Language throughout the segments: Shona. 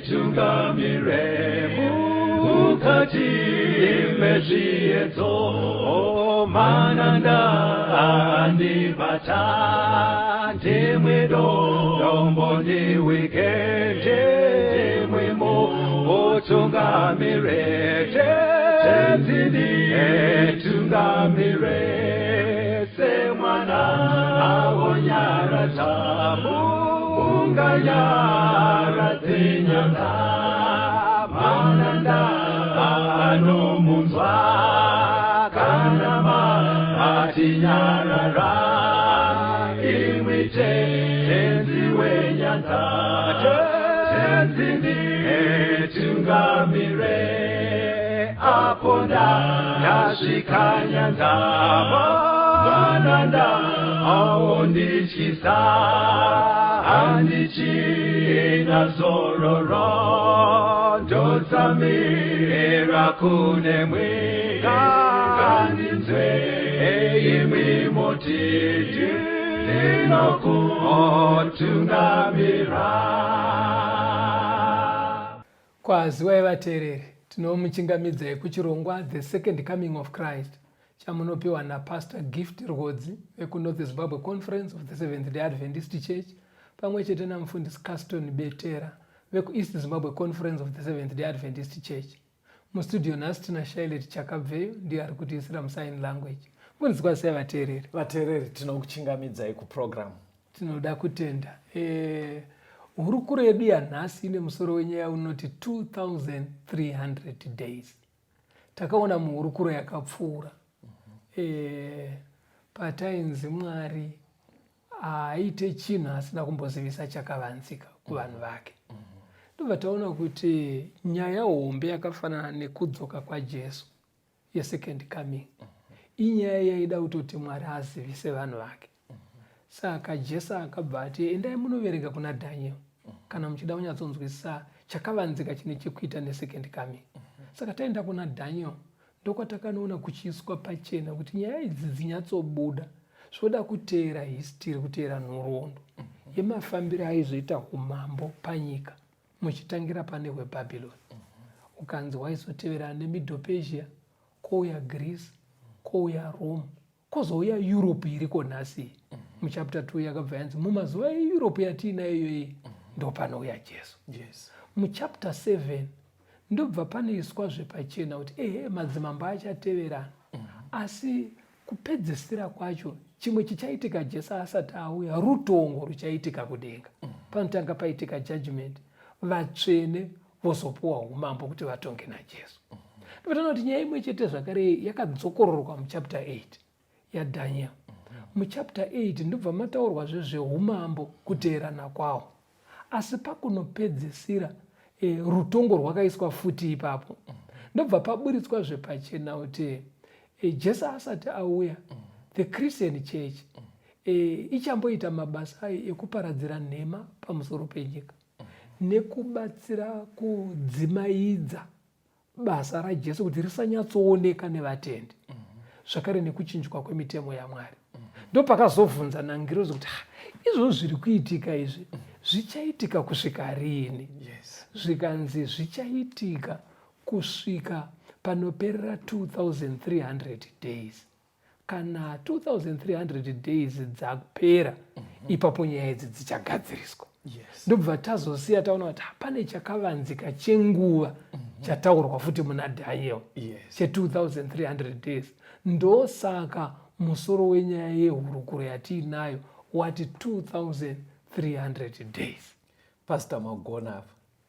Tungamire mukati mezviedzo mananda andibata ndimwedo dombondi wikende ndimwimo otungamire tenzini tungamire semwana awonyara tamu unganyara tinyanga mananda anomunzwa kanama atinyarara imwite tenzi wenyanza tenzini tungamire aponda yasvika nyanza mananda aondichisa andichina zororo ndotsamira kune mwika kandinzwe imwi motiti ndinokutungamira. Kwaziwai vateereri, tinomuchingamidzai kuchirongwa The Second Coming of Christ chamunopiwa naPastor Gift Rhodzi vekuNorth Zimbabwe Conference of the Seventh-day Adventist Church pamwe chete namufundisi Caston Betera vekuEast Zimbabwe Conference of the Seventh-day Adventist Church. Mustudio nhasi tina Shailet Chakabveyo ndiye ari kutiisira musign language. Munzwa sei vateereri? Vateereri tinokuchingamidzai kuprogram. Tinoda kutenda. Hurukuro yedu yanhasi ine musoro wenyaya unoti 2300 days. Takaona muhurukuro yakapfuura. Patainzi Mwari aite chinhu asina kumbozivisa chakavanzika kuvanhu vake. Ndobva taona kuti nyaya hombe yakafanana nekudzoka kwaJesu yeSecond Coming inyaya yaida kutoti Mwari azivise vanhu vake. Saka Jesu akabva ati endai munoverenga kuna Daniel kana muchida kunyatsonzwisisa chakavanzika chine chekuita neSecond Coming. Saka taenda kuna Daniel ndokwatakanoona kuchiiswa pachena kuti nyaya idzi dzinyatsobuda zvoda kuteera history, kuteera nhoroondo yemafambiro aizoita umambo panyika muchitangira pane hweBhabhironi. Ukanzi waizoteverana neMiddle Persia, kouya Greece, kouya Rome, kwozouya Europe iriko nhasi. Muchapter 2 yakabva yanzi mumazuva eEurope yatiinayo iyoyi ndo panouya Jesu. Yes. Muchapter 7 ndobva panoiswa zvepachena kuti madzimambo achateverana. Asi kupedzisira kwacho chimwe chichaitika Jesu asati auya, rutongo ruchaitika kudenga. Panotanga paitika judgment, vatsvene vozopuwa umambo kuti vatonge naJesu. Ndopatana kuti nyaya imwe chete zvakare yakadzokororwa muchapter 8 yaDaniel. Muchapter 8 ndobva mataurwa zveumambo kuteerana kwawo. Asi pakunopedzisira rutongo rwakaiswa futi ipapo. Ndobva paburitswa zvepachena kuti Jesu asati auya, the Christian Church ichamboita mabasa ekuparadzira nhema pamusoro penyika nekubatsira kudzimaidza basa raJesu kuti risanyatsooneka nevatendi, zvakare nekuchinjwa kwemitemo yaMwari. Ndopakazobvunza nangiro kuti izvozvo zviri kuitika izvi zvichaitika kusvika rini? Yes. Zvikanzi zvichaitika kusvika panoperera 2300 days. Kana 2300 days dzapera, ipapo nyaya idzi dzichagadziriswa. Yes. Ndobva tazosiya taona kuti pane chakavanzika chenguva chataurwa futi muna Daniel. Yes. Che 2300 days. Ndosaka musoro wenyaya yehurukuro yatiinayo wati 2300 days. Pastor Magona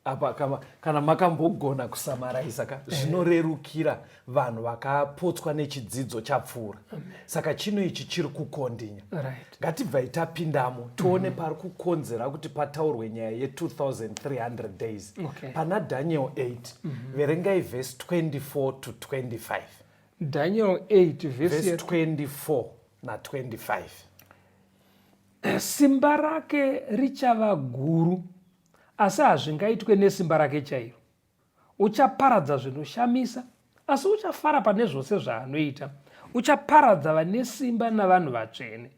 apa kana makambogona kusamaraisa zvinorerukira vanhu vakapotswa nechidzidzo chapfuura. Saka chino ichi chiri kukondinya. Right. Ngatibvai tapindamo tione pari kukonzera kuti pataurwe nyaya ye2300 days. Okay. Pana Daniel 8 verengai verse 24 to 25. Daniel 8 verse 24 na 25. Simba rake richava guru, asi hazvingaitwe nesimba rake chairo. Uchaparadza zvinoshamisa, asi uchafara pane zvose zvaanoita. Uchaparadza vane simba navanhu vatsvene.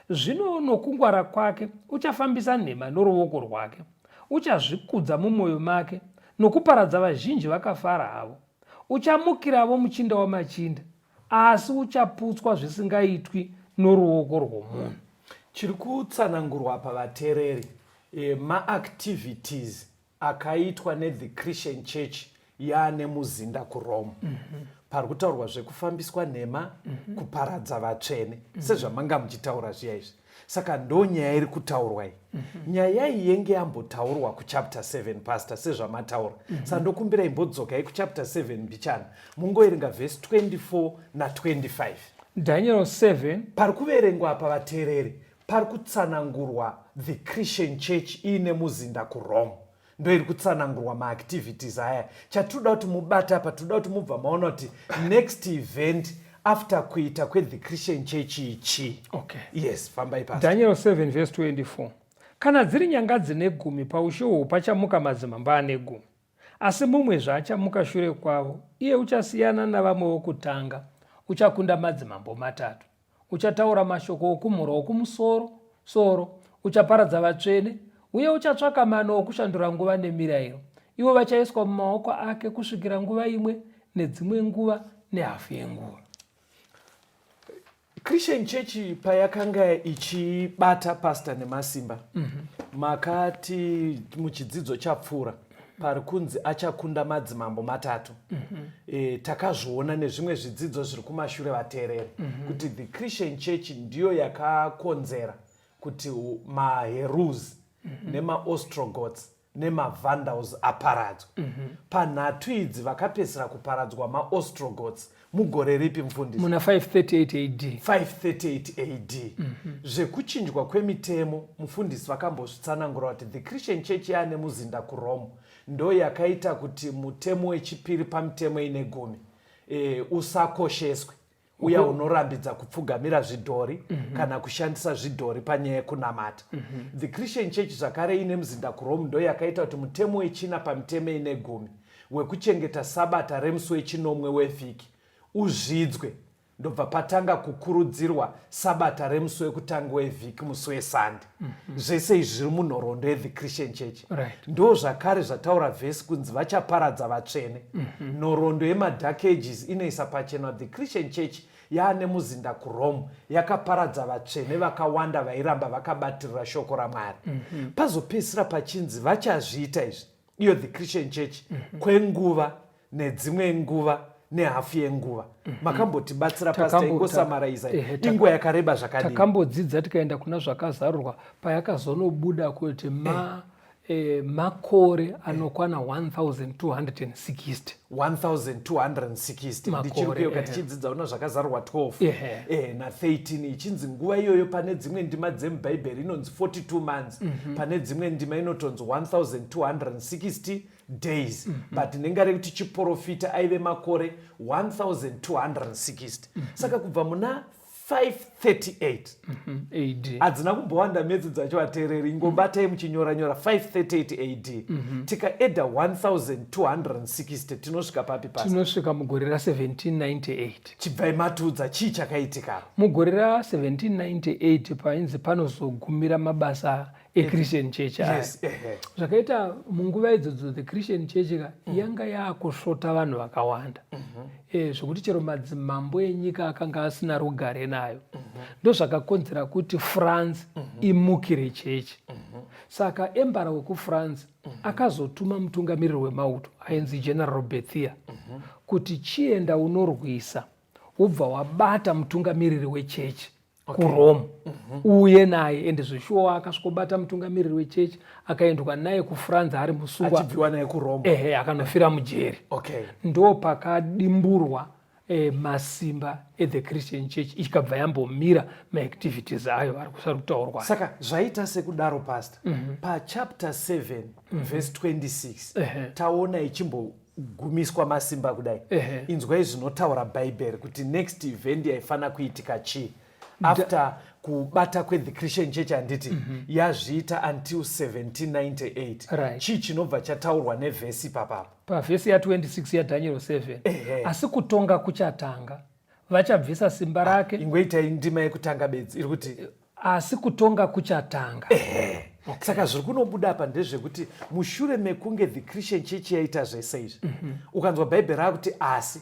Zvino nokungwara kwake uchafambisa nhema noruoko rwake. uchazvikudza mumwoyo make nokuparadza vazhinji vakafara havo. Uchamukiravo muchinda wamachinda, asi uchaputswa zvisingaitwi noruoko rwomunhu. Chiri kutsanangurwa pavateereri maactivities akaitwa neThe Christian Church yaane muzinda kuRome. Pari kutaurwa zvekufambiswa nhema, kuparadza vatsvene, sezvamanga muchitaura zviya izvi. Saka ndo nyaya iri kutaurwa iyi. Nyaya iyi yenge yambotaurwa kuchapter 7 pastor sezvamataura. Saka ndokumbira imbodzokai kuchapter 7 mbichana. Mungoerenga verse 24 na25. Daniel 7 pari kuverengwa apa vateereri pari kutsanangurwa The Christian Church ine muzinda kuRome. Ndo iri kutsanangurwa maactivities aya. Chatinoda kuti mubata apa, toda kuti mubva maona kuti next event after kuita kweThe Christian Church ichi. Okay. Yes, fambai pastor. Daniel 7 verse 24. Kana dziri nyanga dzine 10 paushuhwo pachamuka madzimambo ane 10. Asi mumwezve achamuka shure kwavo. Iye uchasiyana navamwe vokutanga. Uchakunda madzimambo 3. Uchataura mashoko okumhura okumusoro. Uchaparadza vatsvene. Uye uchatsvaka mano okushandura nguva nemirayiro. Ivo vachaiswa mumaoko ake kusvikira nguva imwe nedzimwe nguva nehafu yenguva. Christian Church payakanga ichibata pastor nemasimba. Makati muchidzidzo chapfuura pari kunzi achakunda madzimambo 3. Takazviona nezvimwe zvidzidzo zviri kumashure vateereri kuti The Christian Church ndiyo yakakonzera kuti maHerus nemaOstrogoths nemaVandals aparadzwe. Panhatu idzi vakapedzisira kuparadzwa maOstrogoths mugore ripi mufundisi? Muna 538 AD. 538 AD. Zvekuchinjwa kwemitemo mufundisi vakambozvitsanangura kuti The Christian Church yaane muzinda kuRome ndo yakaita kuti mutemo wechipiri pamutemo ine 10 usakosheswe. Uya unorambidza kupfugamira zvidhori kana kushandisa zvidhori panyaya yekunamata. The Christian Church zvakare ine muzinda kuRome ndo yakaita kuti mutemo wechina pamutemo ine 10 wekuchengeta sabata remusi wechinomwe wevhiki uzvidzwe. Ndobva patanga kukurudzirwa sabata remusi wekutanga wevhiki musi weSunday. Zvese izvi zviri munhoroondo yeThe Christian Church. Ndo zvakare zvataura vhesi kunzi vachaparadza vatsvene. Nhoroondo yemaDark Ages inoisa pachena The Christian Church yaane muzinda kuRome yakaparadza vatsvene vakawanda vairamba vakabatirira shoko raMwari. Pazopedzisira pachinzi vachazviita izvi iyo The Christian Church kwenguva nedzimwe nguva nehafu yenguva. Makambotibatsira pastor ingosamaraiza inguva yakareba zvakadini. Takambodzidza tikaenda kuna zvakazarurwa payakazonobuda kuti makore anokwana 1260. 1260 ndichirikuyo kati chidzidza una zvakazarurwa 12 na 13 ichinzi nguva iyoyo pane dzimwe ndima dzemubhaibheri inonzi 42 months. Pane dzimwe ndima inotonzi 1260 days. But nenga rekuti chiprofita aive makore 1260. Saka kubva muna 538 AD. Hadzina kumbowanda medzi dzacho vateereri, ingobatai muchinyora-nyora 538 AD. Tikaedha 1260 tinosvika papi pasi? Tinosvika mugore ra1798. Chibvai matudza chii chakaitika? Mugore ra1798 painzi panozogumira mabasa eChristian Church aya. Zvakaita munguva idzodzo The Christian Church yanga yakusvota vanhu vakawanda. Zvokuti chero madzimambo enyika akanga asina rugare nayo. Ndo zvakakonzera kuti France imukire chechi. Saka embara wekuFrance akazotuma mutungamiriri wemauto ainzi General Berthier kuti chienda unorwisa ubva wabata mutungamiriri wechechi kuRome uye naye ende zveshuwa akasvokobata mutungamiriri wechechi akaendwa naye kuFrance ari musungwa achibviwa naye kuRome akanofira mujeri. Ndo pakadimburwa masimba eThe Christian Church ikabva yambomira maactivities ayo ari kusarutaurwa. Saka zvaita sekudaro pastor pachapter 7 verse 26 taona ichimbogumiswa masimba kudai. Inzwai zvinotaura bhaibheri kuti next event yaifana kuitika chii after kubata kweThe Christian Church handiti yazviita until 1798. Chii chinobva chataurwa nevhesi papapo? Pavhesi ya26 yaDaniel 7 asi kutonga kuchatanga vachabvisa simba rake. Ingoitai ndima yekutanga bedzi iri kuti asi kutonga kuchatanga Saka zviri kunobuda apa ndezvekuti mushure mekunge the Christian Church yaita zvese izvi, ukanzwa bhaibheri rakuti asi,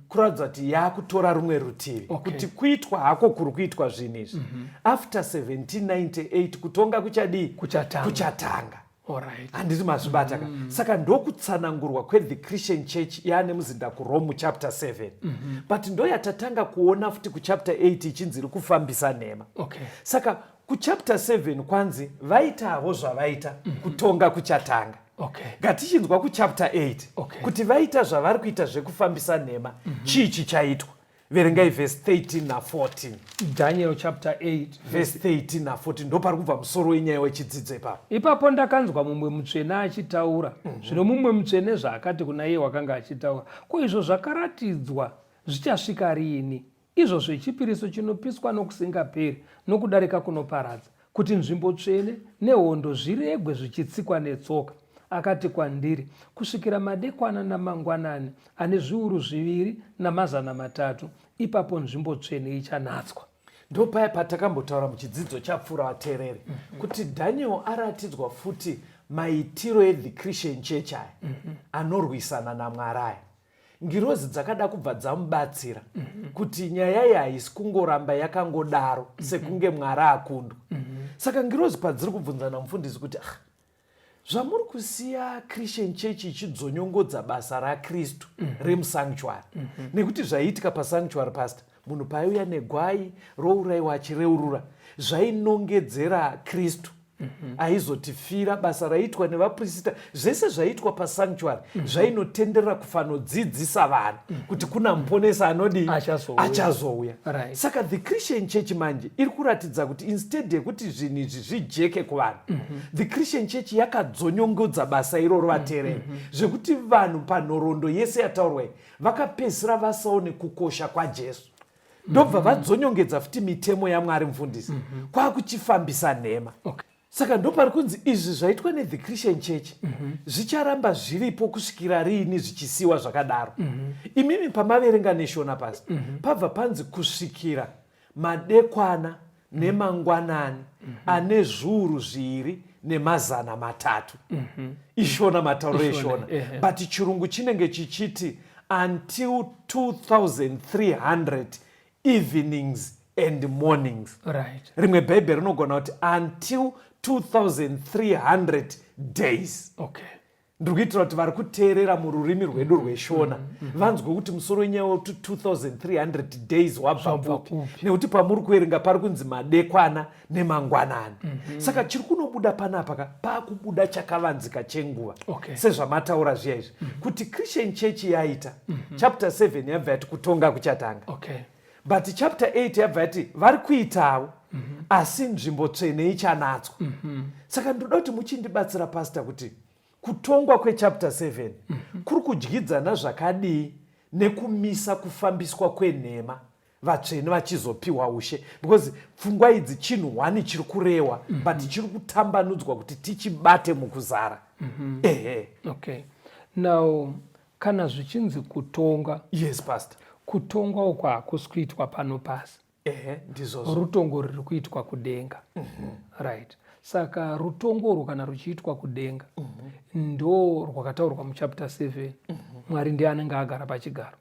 kuratidza kuti yakutora rumwe rutivi, kuti kuitwa hako kuri kuitwa zvinhu izvi. After 1798 kutonga kuchadii? Kuchatanga. Handiti mazvibata ka. Saka ndokutsanangurwa kwe-the Christian Church yaane muzinda kuRome chapter 7. But ndoyatatanga kuona futi kuchapter 8 ichinzi iri kufambisa nhema. Saka kuchapter 7 kwanzi vaitavo zvavaita kutonga kuchatanga. Ngatichinzwa kuchapter 8 kuti vaita zvavari kuita zvekufambisa nhema, chii chichaitwa? Verengai verse 13 na14. Daniel chapter 8 verse 13 na14 ndo pari kubva musoro wenyaya wechidzidzo ipapo. Ipapo ndakanzwa mumwe mutsvene achitaura, zvino mumwe mutsvene zvaakati kuna iye wakanga achitaura, ko izvo zvakaratidzwa zvichasvika rini? Izvo zvechipiriso chinopiswa nokusingaperi nokudarika kunoparadza, kuti nzvimbo tsvene nehondo zviregwe zvichitsikwa netsoka. Akati kwandiri, kusvikira madekwana namangwanani ane zviuru 2 na 300, ipapo nzvimbo tsvene ichanatswa. Ndo paya patakambotaura muchidzidzo chapfuura vateereri kuti Daniel aratidzwa futi maitiro e-the Christian Church aya anorwisana naMwari aya. Ngirozi dzakada kubva dzamubatsira kuti nyaya iyi haisi kungoramba yakangodaro sekunge Mwari akundwa. Saka ngirozi padziri kubvunzana mufundisi kuti zvamuri kusiya Christian Church ichidzonyongodza basa raKristu remusanctuary, nekuti zvaiitika pasanctuary pastor, munhu paiuya negwai rourayiwa achireurura, zvainongedzera Kristu. Aizotifira basa raiitwa nevaprista, zvese zvaiitwa pasanctuary zvainotenderera kufanodzidzisa vanhu kuti kuna muponesa anodi achazouya. Saka the Christian Church manje iri kuratidza kuti instead yekuti zvinhu izvi zvijeke kuvanhu, the Christian Church yakadzonongodza basa iroro vateereri, zvekuti vanhu panhoroondo yese yataurwa vakapedzisira vasaone kukosha kwaJesu. Ndobva vadzonyongedza futi mitemo yaMwari mufundisi kwakuchifambisa nhema. Saka ndopari kunzi izvi zvaitwa ne-the Christian Church zvicharamba zviripo kusvikira rini zvichisiwa zvakadaro. Imimi pamaverenga neshona pasi pabva panzi kusvikira madekwana nemangwanani ane zviuru 2 ne300. Ishona matauro eshona. But chirungu chinenge chichiti until 2300 evenings and mornings. Rimwe bhaibheri rinogona kuti until 2300 days. Ndiri kuitira kuti vari kuteerera mururimi rwedu rweshona vanzwe kuti musoro wenyaya wekuti 2300 days wabva pupi, nekuti pamuri kuerenga pari kunzi madekwana nemangwanani. Saka chiri kunobuda panapa paakubuda chakavanzika chenguva, sezvamataura zviya izvi kuti Christian Church yaita chapter 7 yabva yati kutonga kuchatanga. But chapter 8 yabva yati vari kuitawo asi nzvimbo tsvene ichanatswa. Saka ndoda kuti muchindibatsira pastor kuti kutongwa kwechapter 7 kuri kudyidzana zvakadii nekumisa kufambiswa kwenhema vatsvene vachizopiwa ushe, because pfungwa idzi chinhu 1 chiri kurehwa but chiri kutambanudzwa kuti tichibate mukuzara. Now kana zvichinzi kutonga, yes pastor, kutongwa uko hakusi kuitwa pano pasi. Ndizvozvo rutongo riri kuitwa kudenga. Right. Saka rutongo urwu kana ruchiitwa kudenga ndo rwakataurwa muchapter 7. Mwari ndiye anenge agara pachigaro.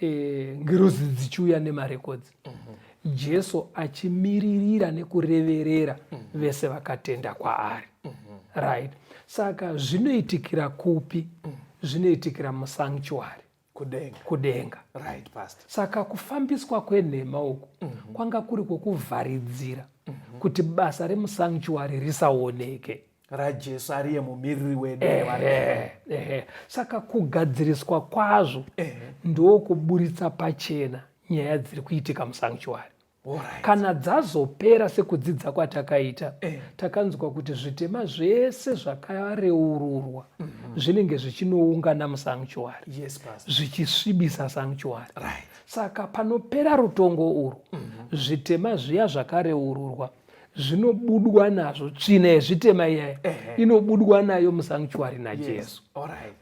Ngirozi dzichiuya nemarekodzi. Jesu achimiririra nekureverera vese vakatenda kwaari. Right. Saka zvinoitikira kupi? Zvinoitikira musanctuary. Kudenga. Right, pastor. Saka kufambiswa kwenhema uku kwanga kuri kwokuvharidzira kuti basa remusanctuary risaoneke. RaJesu ariye mumiriri wedu. Saka kugadziriswa kwazvo ndokuburitsa pachena nyaya dziri kuitika musanctuary. Kana dzazopera sekudzidza kwatakaita, takanzwa kuti zvitema zvese zvakareururwa zvinenge zvichinoungana musanctuary, zvichisvibisa sanctuary. Saka panopera rutongo urwu zvitema zviya zvakareururwa zvinobudwa nazvo, tsvina yezvitema iyaya inobudwa nayo musanctuary najesu.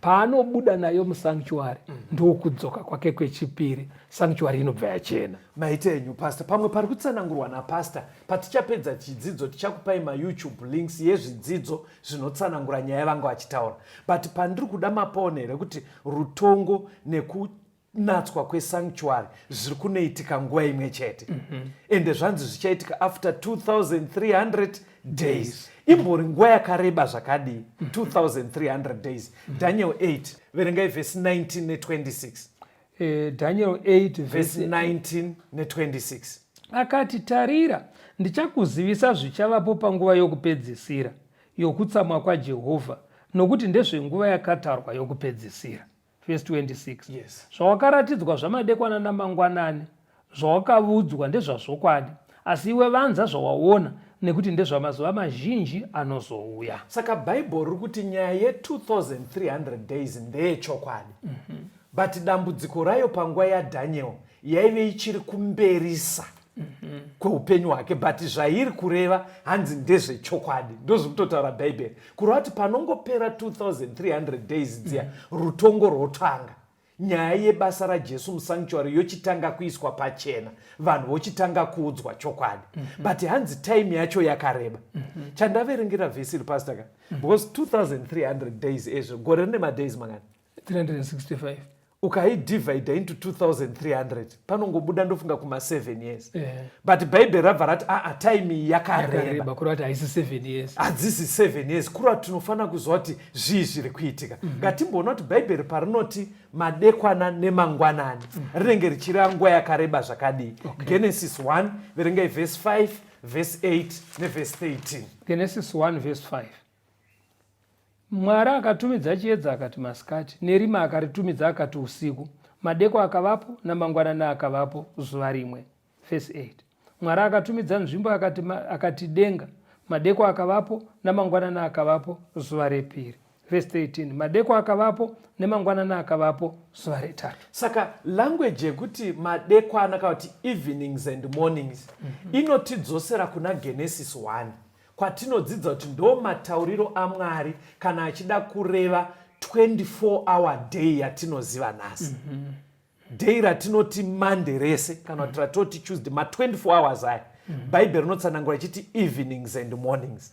Paanobuda nayo musanctuary ndokudzoka kwake kwechipiri, sanctuary inobva yachena. Maite enyu pastor, pamwe pari kutsanangurwa napastor, patichapedza chidzidzo tichakupai maYouTube links yezvidzidzo zvinotsanangura nyaya yavanga vachitaura. But pandiri kuda maponere kuti rutongo nekunatswa kwesanctuary zviri kunoitika nguva imwe chete. Ende zvanzi zvichaitika after 2300 days. Imbori nguva yakareba zvakadii 2300 days. Daniel 8 verengai vhesi 19 ne26. Daniel 8 verse 19 ne26. Akati, tarira, ndichakuzivisa zvichavapo panguva yokupedzisira yokutsamwa kwaJehovha, nokuti ndezvenguva yakatarwa yokupedzisira. Verse 26. Yes. Zvawakaratidzwa zvamadekwana namangwanani, zvawakavudzwa ndezvazvokwadi, asi iwe vanza zvawaona, nekuti ndezvamazuva mazhinji anozouya. Saka Bible riri kuti nyaya ye2300 days ndeyechokwadi. But dambudziko rayo panguva yaDaniel yaive ichiri kumberisa kweupenyu hwake, but zvairi kureva hanzi ndezvechokwadi. Ndozvikutotaura Bhaibheri kureva kuti panongopera 2300 days dziya, rutongo rwotanga, nyaya yebasa raJesu musanctuary yochitanga kuiswa pachena, vanhu vochitanga kuudzwa chokwadi. But hanzi time yacho yakareba. Chandaverengera vhesi iri pastor ka, because 2300 days ezvo gore rine madays mangani? 365. Ukaidivide into 2300 panongobuda ndofunga kuma 7 years. But Bible rabva rati time iyi yakareba kurati haisi 7 years, hadzisi 7 years. Kurati tinofana kuziva kuti zvii zviri kuitika. Ngatimboona kuti Bible parinoti madekwana nemangwanani rinenge richireva nguva yakareba zvakadii. Genesis 1 verengai verse 5 verse 8 neverse 13. Genesis 1 verse 5. Mwari akatumidza chiedza akati masikati, nerima akaritumidza akati usiku, madeko akavapo namangwanani akavapo zuva rimwe. Verse 8. Mwari akatumidza nzvimbo akati denga, madeko akavapo namangwanani akavapo zuva repiri. Verse 13. Madeko akavapo nemangwanani akavapo zuva retatu. Saka language yekuti madekwana kana kuti evenings and mornings inotidzosera kuna Genesis 1. Kwatinodzidza kuti ndo matauriro aMwari kana achida kureva 24-hour day yatinoziva nhasi. Day ratinoti Monday rese kana kuti ratoti Tuesday, ma 24 hours aya. Bible rinotsanangura ichiti evenings and mornings.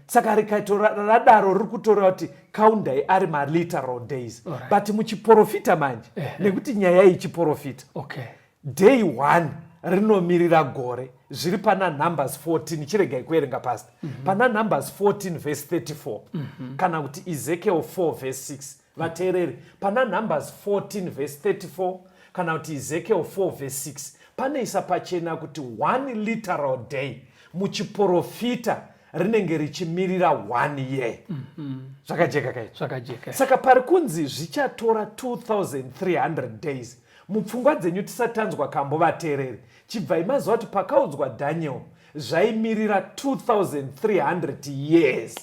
Saka radaro riri kutoreva kuti kaundai ari ma-literal days. But muchiprofita manje, nekuti nyaya ichiprofita. Day 1 rinomirira gore, zviri pana Numbers 14, chiregai kuerenga pastor. Pana Numbers 14 verse 34. Kana kuti Ezekiel 4 verse 6. Vateereri, pana Numbers 14 verse 34 kana kuti Ezekiel 4 verse 6. Panoisa pachena kuti 1 literal day muchiprofita rinenge richimirira 1 year. Zvakajeka kai? Zvakajeka. Saka pari kunzi zvichatora 2300 days. Mupfungwa dzenyu tisatanzwa kambo vateereri, chibvai maziva kuti pakaudzwa Daniel zvaimirira 2300 years.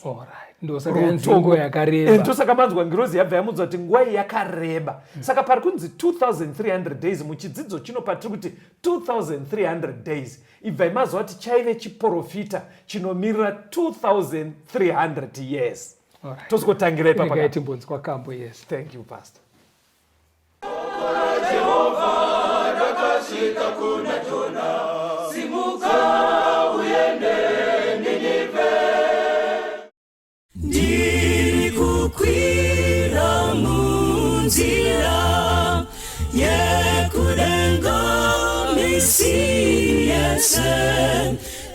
Ndosaka nzvimbo yakareba. Ndosaka manzwa ngirozi yabva yamuudza kuti nguva iyi yakareba. Saka pari kunzi 2300 days muchidzidzo chino patiri kuti 2300 days. Ibvai maziva kuti chaive chiprofita chinomirira 2300 years. Tosikotangira ipapo. Ndakaimbonzwa kambo, yes. Thank you pastor. Jehova rakasvika kuna Jona, simuka uende Ninive. Ndiri kukwira munzira yekudenga misi yese,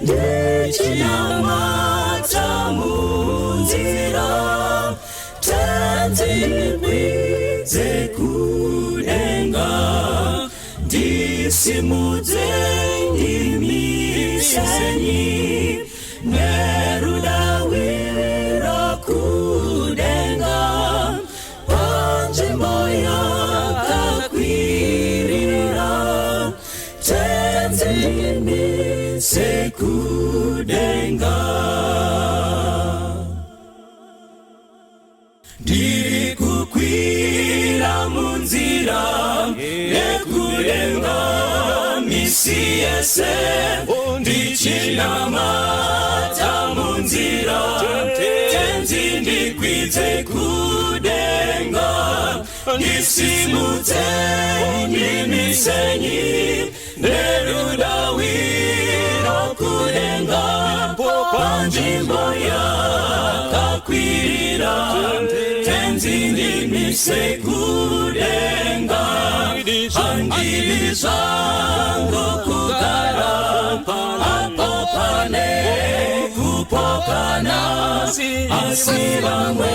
ndichinamata munzira tenzikwize kudenga, ndisimudze ndimiseni nerudawira kudenga, panzvimbo yakakwirira tenzimise kudenga. Ndiri kukwira munzira yekudenga misi yese, ndichinamata munzira tenzi ndikwidze kudenga ndisimudze nyimisenyi nerudawiro kudenga panzvimbo yakakwirira tenzi ndimise kudenga handiri zvangu kugara apo pane kupokana asi vamwe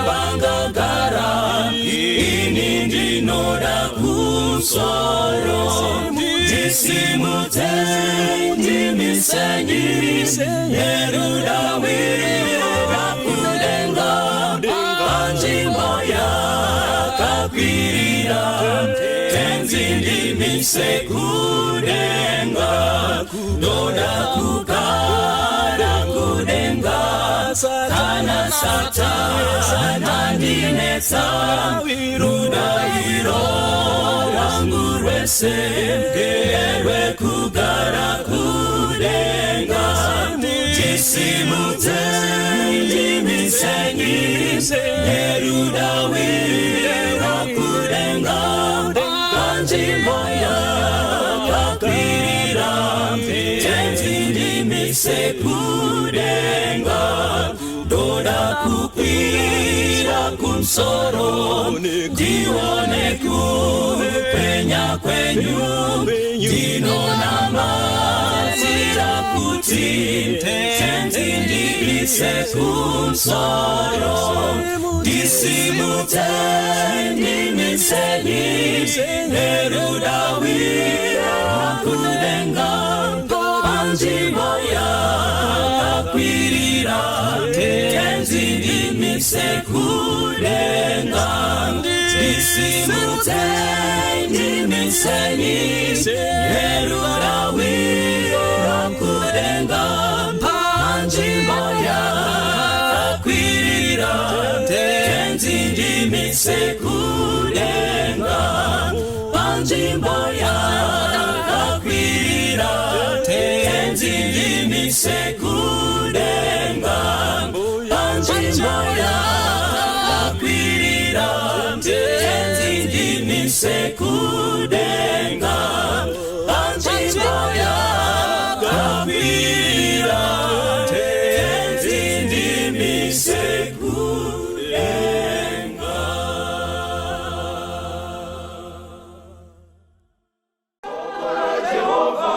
vangagara ini ndinoda kusoro ndisimudze ndimisenyi nerudawira kudenga panzvimbo yakakwirira tenzi ndimise kudenga ndoda kugara kudenga kana satana ndinetsa rudaviro rwangu rwese ngerwekugara kudenga ndisimudze ndimisenyi nerudaviro kudenga panzvimbo yakakwirira tenzi ndimise kudenga ndoda kukwira kumusoro ndione kupenya kwenyu ndinonamatira kuti tenzi ndimise kumusoro ndisimudze ndimisenyi nerudawira kudenga panzvimbo yakakwirira tenzi ndimise kudenga ndisimudze ndimisenyi nerudawira kudenga panzvimbo yakakwirira tenzi ndimise kudenga panzvimbo yakakwirira tenzi ndimise kudenga panzvimbo yakakwirira tenzi ndimise kudenga panzvimbo yakakwirira tenzi ndimise kudenga. Jehova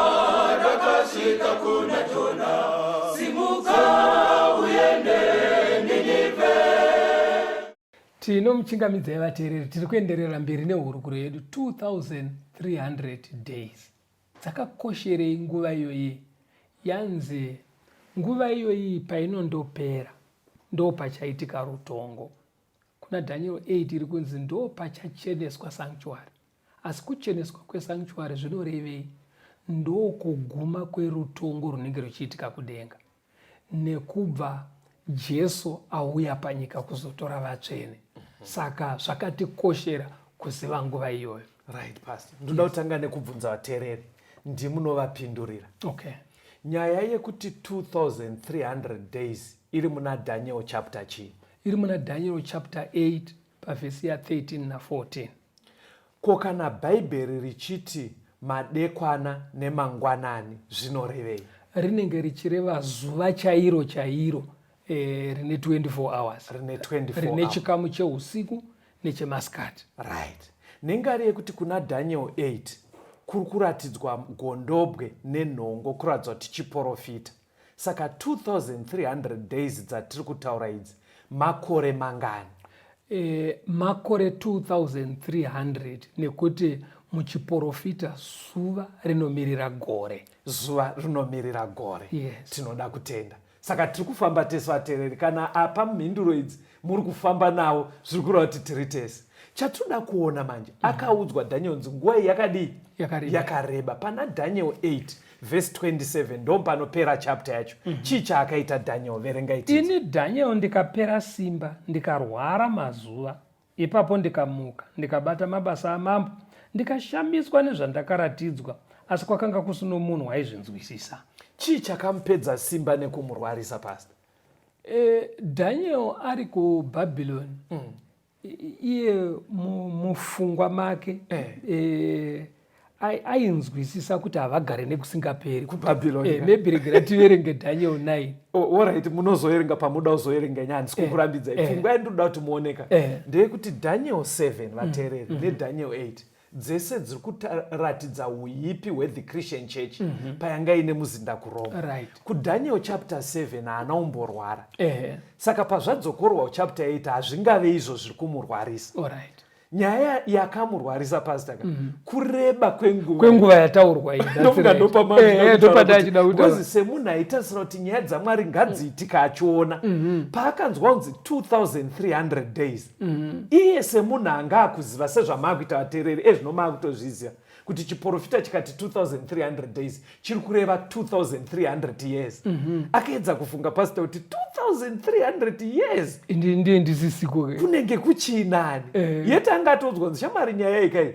nakashika kuna Jona simuka uende Ninive. Tino muchingamidza yevateereri tiri kuenderera mberi nehurukuro yedu 2300 days. Dzakakosherei nguva iyoyi? Yanzi nguva iyoyi painondopera ndo pachaitika rutongo. Kuna Daniel 8 iri kunzi ndo pachacheneswa sanctuary. Asi kucheneswa kwesanctuary zvinorevei? Ndo kuguma kwerutongo runenge ruchiitika kudenga, nekubva Jesu auya panyika kuzotora vatsvene. Saka zvakatikoshera kuziva nguva iyoyo. Right, Pastor. Ndoda kutanga nekubvunza vateereri ndimunovapindurira. Okay. Nyaya yekuti 2300 days iri muna Daniel chapter chii? Iri muna Daniel chapter 8 pavhesi ya 13 na 14. Ko kana Bhaibheri richiti madekwana nemangwanani zvinorevei? Rinenge richireva zuva chairo rine 24 hours. Rine chikamu cheusiku nechemasikati. Right. Nengari yekuti kuna Daniel 8 kuri kuratidzwa gondobwe nenhongo kuratidza kuti chiprofita. Saka 2300 days dzatiri kutaura idzi makore mangani? Makore 2300 nekuti muchiprofita zuva rinomirira gore. Zuva rinomirira gore. Yes. Tinoda kutenda. Saka tiri kufamba tese vateereri, kana apa mhinduro idzi muri kufamba nawo zviri kureva kuti tiri tese. Chatoda kuona manje akaudzwa Daniel nzi nguva yakadii? Yakareba. Pana Daniel 8 verse 27 ndo panopera chapter yacho. Chii chaakaita Daniel? Verengai tete. Ini Daniel ndikapera simba, ndikarwara mazuva, ipapo ndikamuka, ndikabata mabasa amambo, ndikashamiswa nezvandakaratidzwa, asi kwakanga kusino munhu waizvinzwisisa. chii chakamupedza simba nekumurwarisa pastor? Daniel ari kubhabhironi iye mufungwa make ainzwisisa kuti havagare nekusingaperi kubhabhironi. Maybe regera tiverenge Daniel 9. Alright, munozoerenga pamuda uzoerenga nyani sikukurambidzai. Pfungwa yandoda kuti muoneka ndeyekuti Daniel 7 vateereri neDaniel 8 dzese dziri kuratidza uipi hwethe Christian Church payanga ine muzinda kuRoma. Right. KuDaniel chapter 7 haana umborwara. Saka pazvadzokorwa chapter 8 hazvingave izvo zviri kumurwarisa. Alright. Nyaya yakamurwarisa pastor kureba kwenguva yataurwa because semunhu aitarisira kuti nyaya dzaMwari ngadziitika achiona paakanzwa kunzi 2300 days iye semunhu anga akuziva sezvamaakuita vateereri ezvino maakutozviziva kuti chiprofita chikati 2300 days chiri kureva 2300 years akaedza kufunga pastor kuti 2300 years ndiye ndisisiko kunenge kuchinani yeti angatodzwa kunzi shamwari nyaya ikai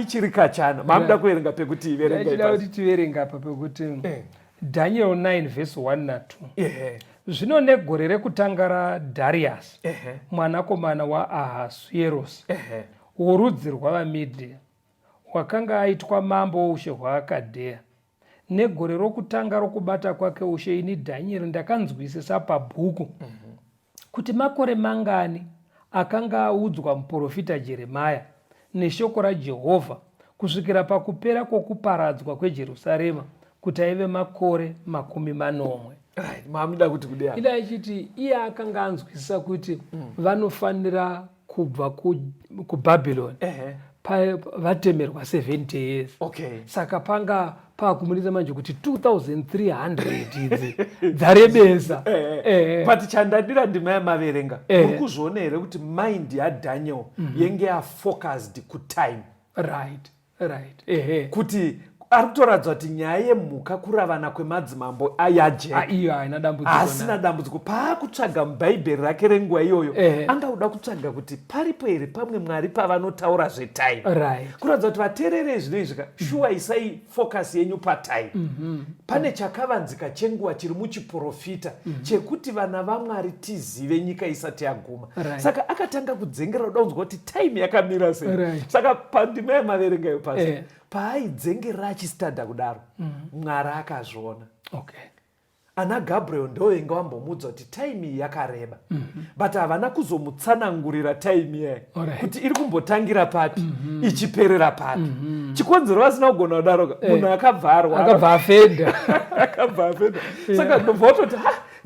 ichiri kachana mamuda kuverenga pekuti iverenga kuti tiverenga apa pekuti Daniel 9 verse 1 na 2 zvino negore rekutanga raDarius mwanakomana waAhasuerusi worudzi rwavaMedhia wakanga aitwa mambo woushe hwaAkadheya negore rokutanga rokubata kwake ushe ini Daniel ndakanzwisisa pabhuku kuti makore mangani akanga audzwa muprofita Jeremia neshoko raJehovha kusvikira pakupera kwokuparadzwa kweJerusarema kuti aive makore 40. Right, mamuda kuti kudea ida ichiti iye akanga anzwisisa kuti vanofanira kubva kuBhabhironi vatemerwa 70 years. Saka panga pakumurisa manje kuti 2300 idzi dzarebesa. But chandadira ndima yamaverenga uri kuzviona here kuti mind yaDaniel yenge yafocused kutime. Right. Kuti ari kutoratidza kuti nyaya yemhuka kuravana kwemadzimambo asina dambudziko. Paakutsvaga mubhaibheri rake renguva iyoyo angauda kutsvaga kuti paripo here pamwe Mwari pavanotaura zvetime. Kuratidza kuti vateereri zvino izvi shuwa isai focus yenyu patime. Pane chakavanzika chenguva chiri muchiprofita chekuti vana vaMwari tizive nyika isati yaguma. Saka akatanga kudzengera kuda kunzwa kuti time yakamira sei. Saka pandima yamaverengayo pasi paaidzengerera achistadha kudaro Mwari akazviona. Ana Gabriel ndovenga vambomudza kuti time iyi yakareba but havana kuzomutsanangurira time iyayi kuti iri kumbotangira papi ichiperera papi. Chikonzero vasina kugona kudaro munhu akabva afenda. Saka ndobva watoti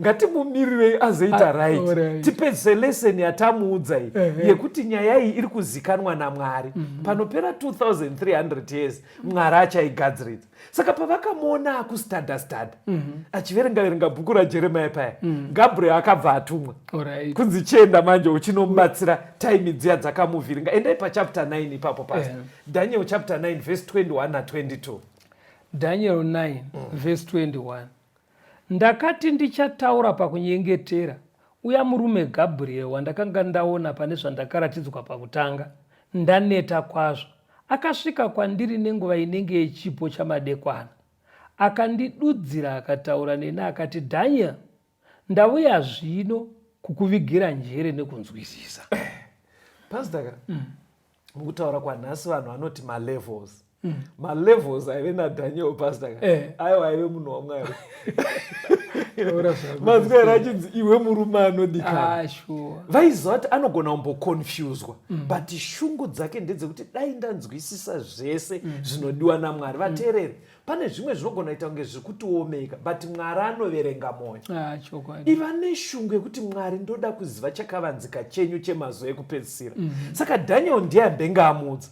ngatimumirirei azoita right tipedze lesson yatamuudza iyi yekuti nyaya iyi iri kuzikanwa naMwari panopera 2300 years Mwari achaigadziridza. Saka pavakamuona akustadha achiverenga bhuku raJeremia paya Gabriel akabva atumwa kunzi chienda manje uchinomubatsira time dziya dzakamuvhiringa. Endai pachapter 9 ipapo pasi Daniel chapter 9 verse 21 na 22. Daniel 9 verse 21. Ndakati ndichataura pakunyengetera uya murume Gabriel wandakanga ndaona pane zvandakaratidzwa pakutanga ndaneta kwazvo akasvika kwandiri nenguva inenge yechipo chamadekwana akandidudzira akataura neni akati Daniel ndauya zvino kukuvigira njere nekunzwisisa. Pastor mukutaura kwanhasi vanhu vanoti malevels malevels aive naDaniel pastor aiwa aive munhu waMwari. Mazwera achinzi iwe murume anodikana vaiziva kuti anogona kumbokonfuswa but shungu dzake ndedzekuti dai ndanzwisisa zvese zvinodiwa naMwari. Vateereri pane zvimwe zvinogona kuita kunge zviri kutiomeka but Mwari anoverenga mwoyo. Iva neshungu yekuti Mwari ndoda kuziva chakavanzika chenyu chemazuva ekupedzisira. Saka Daniel ndiye ambenga amudza.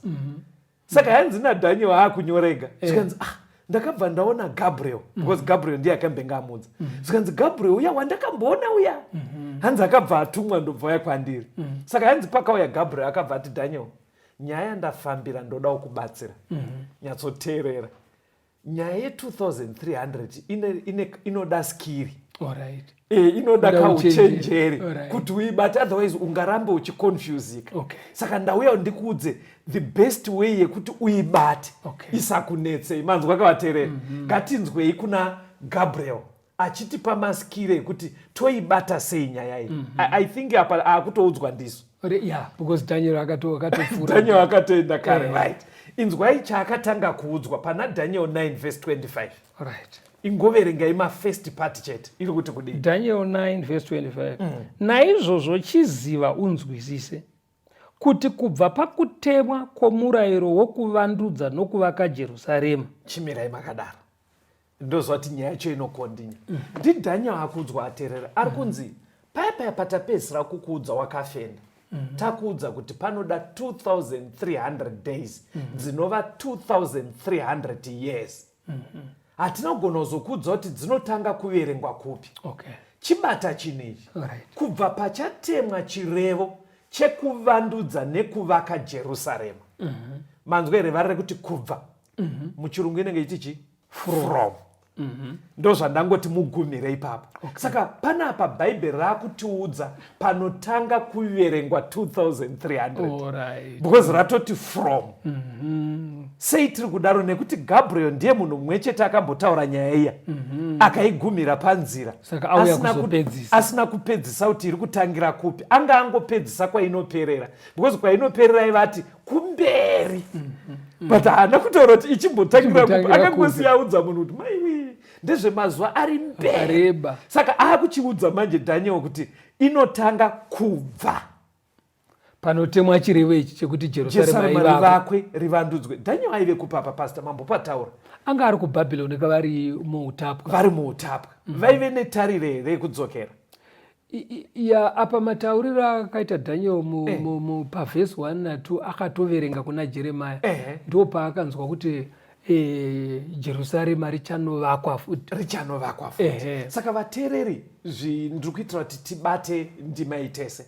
Saka hanzi naDaniel haakunyorega zvikanzi ndakabva ndaona Gabriel because Gabriel ndiye akambenga amudza. Zvikanzi Gabriel uya wandakamboona uya hanzi akabva atumwa ndobva uya kwandiri. Saka hanzi pakauya Gabriel akabva ati Daniel nyaya ndafambira ndoda kukubatsira nyatsoteerera. Nyaya ye2300 inoda skiri inoda kauchenjeri kuti uibate otherwise ungarambe uchikonfusika. Saka ndauya ndikuudze the best way yekuti uibate isakunetsei. Manzwa kavateereri ngatinzwei kuna Gabriel achitipa masikire ekuti toibata sei nyaya iyi. I think apa akutoudzwa ndiso. Yeah, because Daniel akatopfura. Daniel akatoenda kare, right. Inzwai chaakatanga kuudzwa pana Daniel 9 verse 25. Right. Ingoverengai mafirst part chete iri kuti kudii. Daniel 9 verse 25. Naizvozvo chiziva unzwisise kuti kubva pakutemwa kwomurayiro wokuvandudza nokuvaka Jerusarema. Chimirai makadaro. Ndozvati nyaya yacho inokondinya. Ndidhaniel akuudzwa ateerera. Ari kunzi paya patapedzisira kukuudza wakafenda. Takuudza kuti panoda 2300 days dzinova 2300 years. Hatinogona kuzokuudza kuti dzinotanga kuverengwa kupi. Okay. Chibata chinechi. Right. Kubva pachatemwa chirevo chekuvandudza nekuvaka Jerusarema. Manzwe reva riri kuti kubva. Muchirungu inenge ichichi from. Ndozvandangoti mugumire ipapo. Okay. Saka panapa bhaibheri rakutiudza panotanga kuverengwa 2300. Right. Because ratoti from. Sei tiri kudaro nekuti Gabriel ndiye munhu mumwe chete akambotaura nyaya iya. Akaigumira panzira. Saka auya kuzopedzisa. Asina kupedzisa kuti iri kutangira kupi. Anga angopedzisa kwainoperera. Because kwainoperera ivati kumberi. But haana kutaura kuti ichimbotangira kupi. Akangosiyaudza munhu kuti maiwi ndezvemazuva ari mberi. Saka akuchiudza manje Daniel kuti inotanga kubva panotemwa chirevo ichi chekuti Jerusarema rivakwe rivandudzwe. Daniel aive kupapa pastor mambo pataura. Anga ari kuBhabhironi kavari muutapwa. Vari muutapwa. Vaive netarire here yekudzokera. Ya apa matauriro akaita Daniel pavhesi 1 na 2 akatoverenga kuna Jeremia. Ndo paakanzwa kuti Jerusarema richanovakwa futi. Saka vateereri ndiri kuitira kuti tibate ndima itese.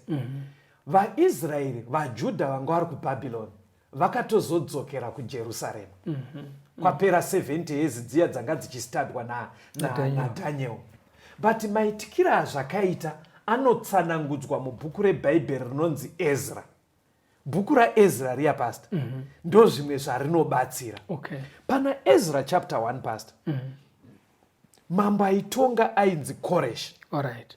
VaIsraeri, vaJudha vanga vari kuBhabhironi vakatozodzokera kuJerusarema. Kwapera 70 years dziya dzanga dzichistadwa naDaniel. But maitikira azvakaita anotsanangudzwa mubhuku rebhaibheri rinonzi Ezra. Bhuku raEzra riya pastor. Ndo zvimwe zvarinobatsira. Okay. Pana Ezra chapter 1 pastor. Mambo aitonga ainzi Koresh. Alright.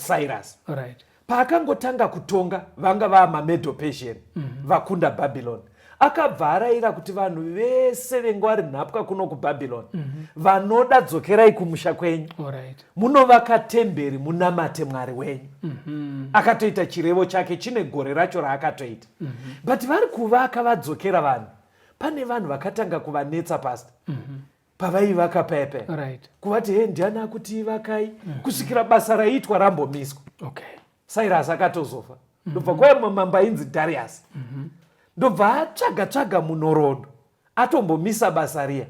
Cyrus. Alright. Paakangotanga kutonga vanga vamaMedo Persian vakunda Babylon. Akabva arayira kuti vanhu vese venga vari nhapwa kuno kuBhabhironi vanoda dzokerai kumusha kwenyu. Munovaka temberi munamate Mwari wenyu. Akatoita chirevo chake chine gore racho raakatoita. But vari kuvaka vadzokera vanhu. Pane vanhu vakatanga kuvanetsa pastor. Pavaivaka paya. Kuvati ndiani akuti ivakai kusvikira basa raiitwa rambomiswa. Okay. Cyrus akatozofa. Ndobva kwaiva mambo ainzi Darius. Ndobva atsvaga munhoroondo atombomisa basa riya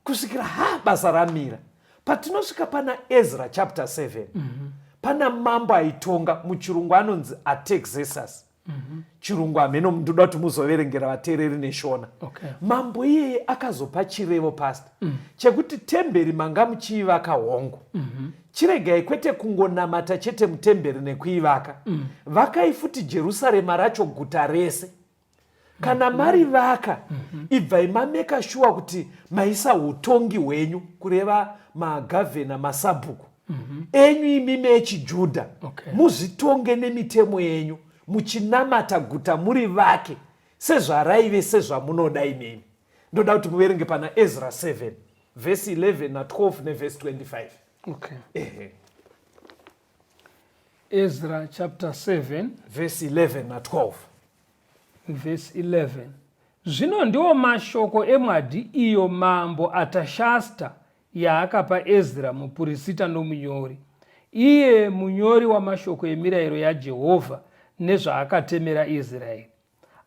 kusvikira basa ramira. Patinosvika pana Ezra chapter 7 pana mambo aitonga muchirungu anonzi Artaxerxes. Chirungu ameno ndoda kuti muzoverengera vateereri neshona. Mambo iyeye akazopa chirevo pastor chekuti temberi manga muchiivaka hongu. Chiregai kwete kungonamata chete mutemberi nekuivaka. Vakai futi Jerusarema racho guta rese. Kana mari vaka ibvai mameka sure kuti maisa utongi hwenyu kureva magavhena masabhuku enyu imi mechiJudha. Muzvitonge nemitemo yenyu muchinamata guta muri vake sezvaraive sezvamunoda imimi. Ndoda kuti muverenge pana Ezra 7 verse 11 na 12 neverse 25. Okay. Ezra chapter 7 verse 11 na 12. Verse 11. Zvino ndiwo mashoko emwadhi iyo mambo Atashasta yaakapa Ezra mupurisita nomunyori. Iye munyori wamashoko emirayiro yaJehovha nezvaakatemera Israeri.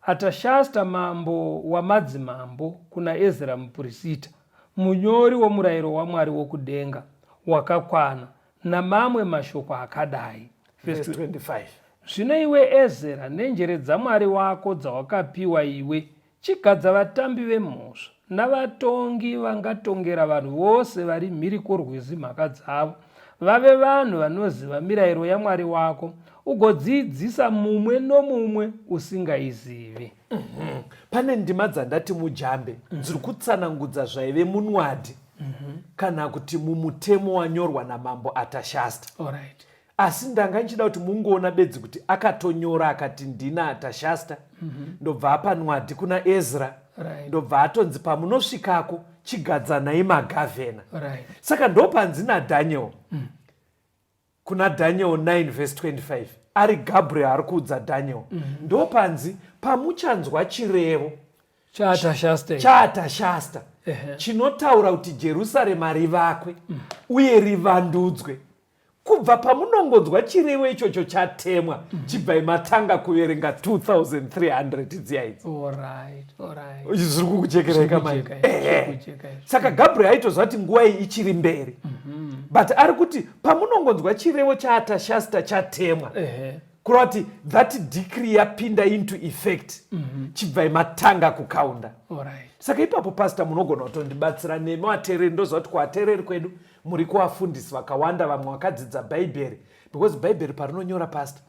Atashasta mambo wamadzimambo kuna Ezra mupurisita, munyori womurayiro waMwari wokudenga wakakwana namamwe mashoko akadai. Verse 25. Zvino iwe Ezra, nenjere dzaMwari wako dzawakapiwa iwe, chigadza vatambi vemhosva navatongi vangatongera vanhu vose vari mhiri kworwizi mhaka dzavo, vave vanhu vanoziva mirayiro yaMwari wako, ugodzidzisa mumwe nomumwe usingaizivi. Pane ndima dzandati mujambe dziri kutsanangudza zvaive munwadhi kana kuti mumutemo wanyorwa namambo Atashasta. Alright. Asi ndanga nchida kuti mungoona bedzi kuti akatonyora akati ndina Atashasta. Ndobva apa nwadhi kuna Ezra. Right. Ndobva atonzi pamunosvikako chigadzanai magavhena. Right. Saka ndopanzi naDaniel. Kuna Daniel 9 verse 25. Ari Gabriel ari kuudza Daniel. Ndopanzi pamuchanzwa chirevo chaAtashasta. Chinotaura kuti Jerusarema rivakwe uye rivandudzwe. Kubva pamunongonzwa chirevo ichocho chatemwa chibva matanga kuverenga 2300 dziya idzi. Zviri kukuchekerai kamai. Saka Gabriel aitozva kuti nguva iyi ichiri mberi. But ari kuti pamunongonzwa chirevo chaAtashasta chatemwa kureva kuti that decree yapinda into effect chibva matanga kukaunda. Saka ipapo pastor munogona kutondibatsira nemi vateereri. Ndoziva kuti kuvateereri kwedu muri kuvafundisi vakawanda vamwe vakadzidza bhaibheri, because bhaibheri parinonyora pastor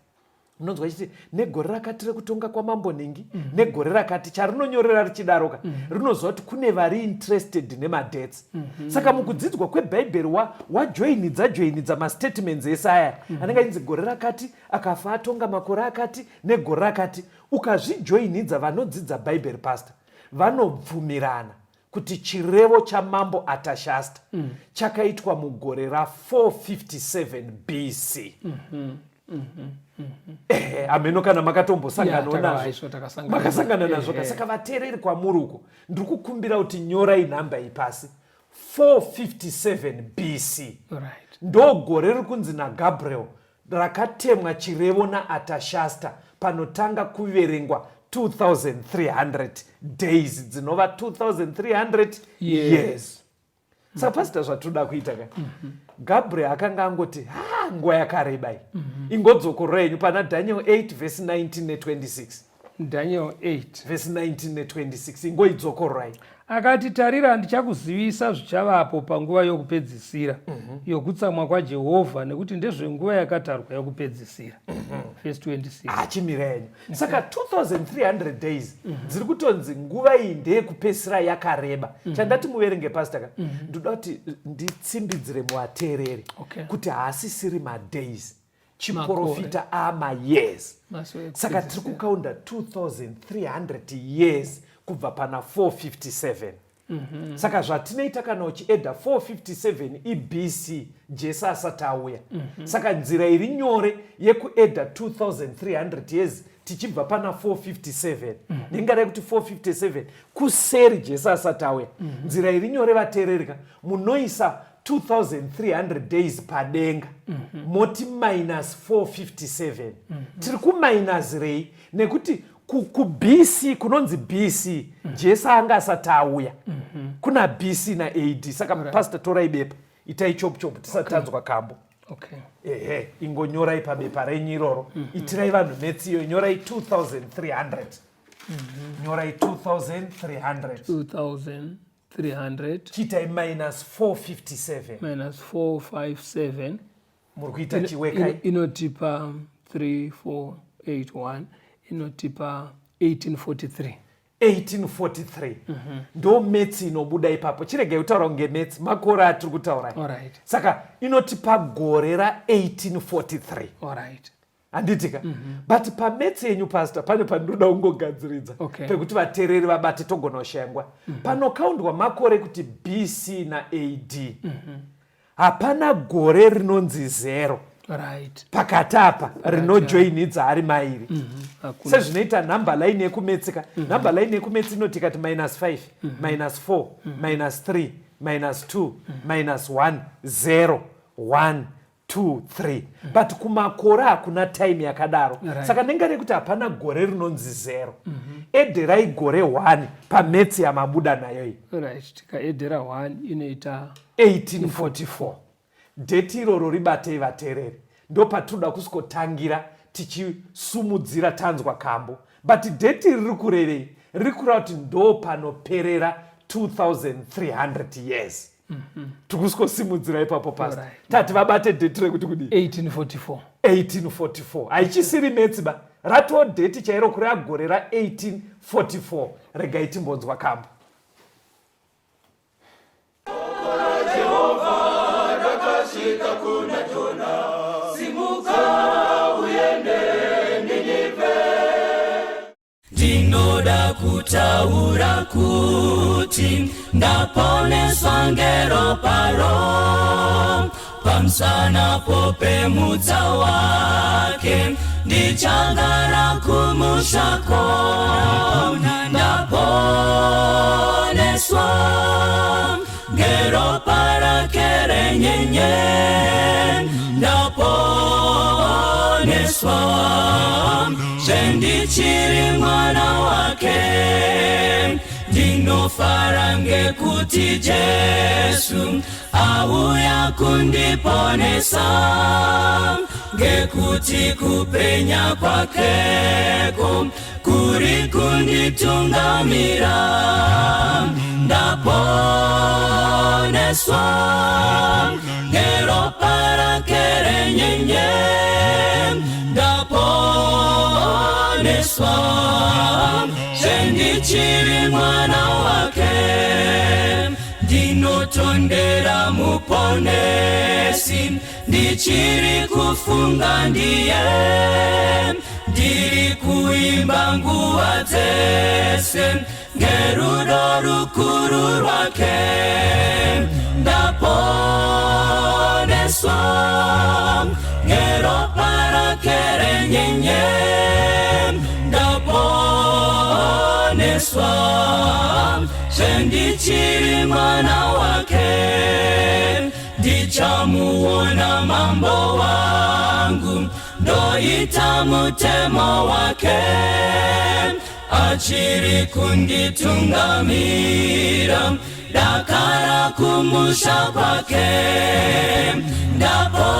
unonzwa chiti negore rakati rekutonga kwamambo Ningi negore rakati charinonyorera richidaroka rinoziva kuti kune vari interested nemadebts. Saka mukudzidzwa kwebhaibheri wajoinidza mastatements ese aya anenge achinzi gore rakati akafa atonga makore akati negore rakati. Ukazvijoinidza vanodzidza bhaibheri pastor vanobvumirana kuti chirevo chamambo Atashasta chakaitwa mugore ra457 BC. Ameno kana makatombosangana nazvo makasangana nazvo. Saka vateereri kwamuri uko ndiri kukumbira kuti nyorai nhamba iyi pasi 457 BC. Ndo gore riri kunzi naGabriel rakatemwa chirevo naAtashasta panotanga kuverengwa 2300 days dzinova 2300 years. Saka pastor zvatoda kuita ka Gabriel akanga angoti nguva yakareba iyi ingodzokorora yenyu pana Daniel 8 verse 19 ne26. Daniel 8 verse 19 ne26 ingoidzokorai. Akati, tarira ndichakuzivisa zvichavapo panguva yokupedzisira yokutsamwa kwaJehovha, nekuti ndezvenguva yakatarwa yokupedzisira. Verse 26. Chimira yenyu. Saka 2300 days dziri kutonzi nguva iyi ndeyekupedzisira yakareba. Chandati muverenge pastor ndoda kuti nditsimbidzire muvateereri kuti haasisiri madays, chiprofita amayears. Saka tiri kukaunda 2300 years kubva pana 457. Saka zvatinoita kana uchiedha 457 iBC Jesu asati auya. Saka nzira iri nyore yekuedha 2300 years tichibva pana 457 nengada yekuti 457 kuseri Jesu asati auya. Nzira iri nyore vateererika munoisa 2300 days padenga moti minus 457. Tiri kuminus rei nekuti kuBC kunonzi BC Jesu anga asati auya. Kuna BC na AD. Saka pastor torai bepa itai chop tisatanzwa kambo. Ingonyorai pabepa renyu iroro. Itirai vanhu metsiyo nyorai 2300. Nyorai 2300 chitai minus 457 muri kuita chiwekai inotipa 3481 inotipa 1843. Ndo metsi inobuda ipapo. Chirege kutaura ngemetsi makore atiri kutaura. Saka inotipa gore ra1843. Handitika. But pametsi yenyu pastor pane pandoda ungogadziridza pekuti vateereri vabate togona kushangwa. Panokaundwa makore kuti BC na AD. Hapana gore rinonzi 0. Pakati apa rinojoinidza ari mairi. Sezvinoita number line yekumetsika. Number line yekumetsi inoti ikati -5 -4 -3 -2 -1 0 1 2 3. But kumakore hakuna time yakadaro. Saka nengari kuti hapana gore rinonzi 0. Edherai gore 1 pametsi yamabuda nayo iyi. Tikaedhera 1 inoita 1844. Deti iroro ribatei vateereri. Ndo patinoda kusikotangira tichisumudzira tanzwa kambo. But deti riri kurevei? Riri kureva kuti ndo panoperera 2300 years. Tikusikosimudzira ipapo pastor. Tati vabate deti rekuti kudi 1844. Haichisiri metsi ba. Ratoo deti chairo kureva gore ra1844. Regai timbonzwa kambo. ndoda kutaura kuti ndaponeswa ngero paro pamsana popemudza wake ndichagara kumushako ndaponeswa ngero parake renyenye ndaponeswa sendichiri mwana wake ndinofara ngekuti Jesu auya kundiponesa ngekuti kupenya kwakeko kuri kunditungamira ndaponeswa ngero parake renyenye ndaponeswa sendichiri mwana wake ndinotondera muponesi ndichiri kufunga ndiye ndiri kuimba nguva dzese ngerudo rukuru rwake ndaponeswa ngero parake renyenye ndaponeswa sendichiri mwana wake ndichamuona mambo wangu ndoita mutemo wake achiri kunditungamira dakara kumusha kwake ndaponeswa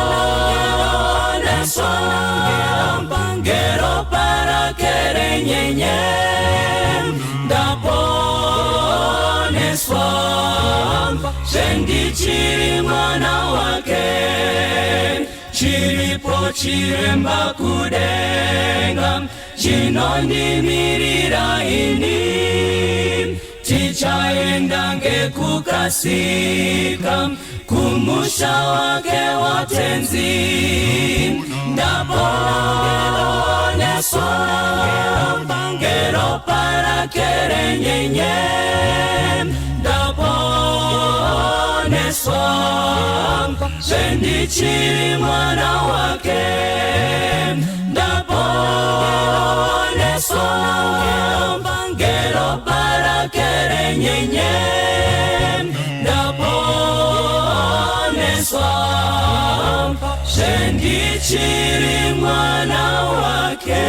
ngero parake renyenye ndaponeswa sendichiri mwana wake chiripo chiremba kudenga chinondimirira ini tichaenda ngekukasika kumusha wake watenzi ndaponeswa ngero parake renyenye ndaponeswa sendichiri mwana wake ndaponeswa ngero parake renyenye ndaponeswa sendichiri mwana wake.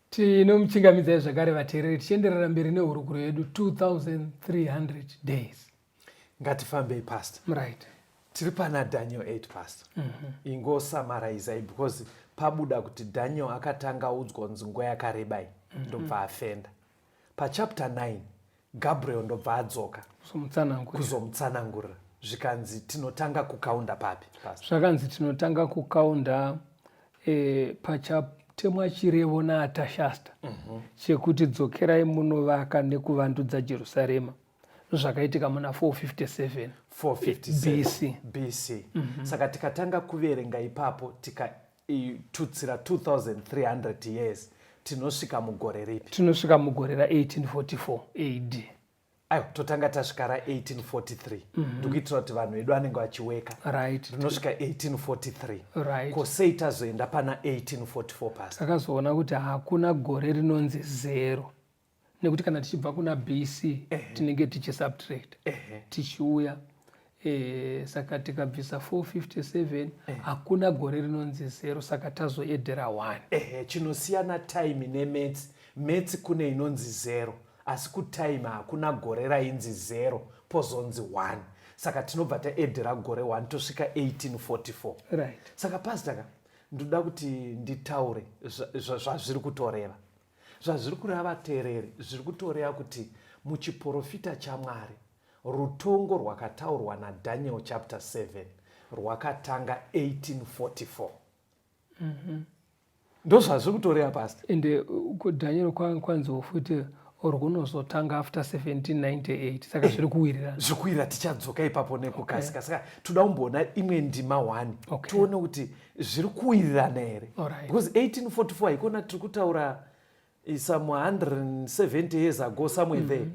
Tinomuchingamidza zvakare vateereri tichienderera mberi nehurukuro yedu 2300 days. Ngatifambei pastor. Right. Tiri pana Daniel 8 pastor. Ingosamaraizai because pabuda kuti Daniel akatanga udzwa kunzi nguva yakareba ndobva afenda. Pachapter 9 Gabriel ndobva adzoka kuzomutsanangurira. Zvikanzi tinotanga kukaunda papi pastor? Zvakanzi tinotanga kukaunda pachatemwa chirevo naAtashasta chekuti dzokerai munovaka nekuvandudza Jerusarema zvakaitika muna 457 BC. Saka tikatanga kuverenga ipapo tikatutsira 2300 years tinosvika mugore ripi? Tinosvika mugore ra1844 AD. Ayo, totanga tasvika ra1843 ndikuitira kuti vanhu vedu vanenge vachiweka. Right. Tinosvika 1843. Right. Kosei tazoenda pana 1844 pasi. Takazoona kuti hakuna gore rinonzi zero nekuti kana tichibva kuna BC tinenge tichisubtract tichiuya saka tikabvisa 457 hakuna gore rinonzi zero saka tazoedhera 1. Chinosiyana time nemetsi. Metsi kune inonzi zero asi kutime hakuna gore rainzi zero pozonzi 1. Saka tinobva taedhera gore 1 tosvika 1844. Right. Saka pastor ndoda kuti nditaure zvazviri kutoreva. Zvazviri kureva vateereri zviri kutoreva kuti muchiprofita chaMwari rutongo rwakataurwa naDaniel chapter 7 rwakatanga 1844. Ndo zvazviri kutoreva pastor. Ende kuDaniel kwanzo futi or kunozotanga after 1798 saka zviri kuwirirana zvikuwirira tichadzoka ipapo nekukasika saka toda kumboona imwe ndima 1 tione kuti zviri kuwirirana here because 1844 haikona tiri kutaura some 170 years ago somewhere there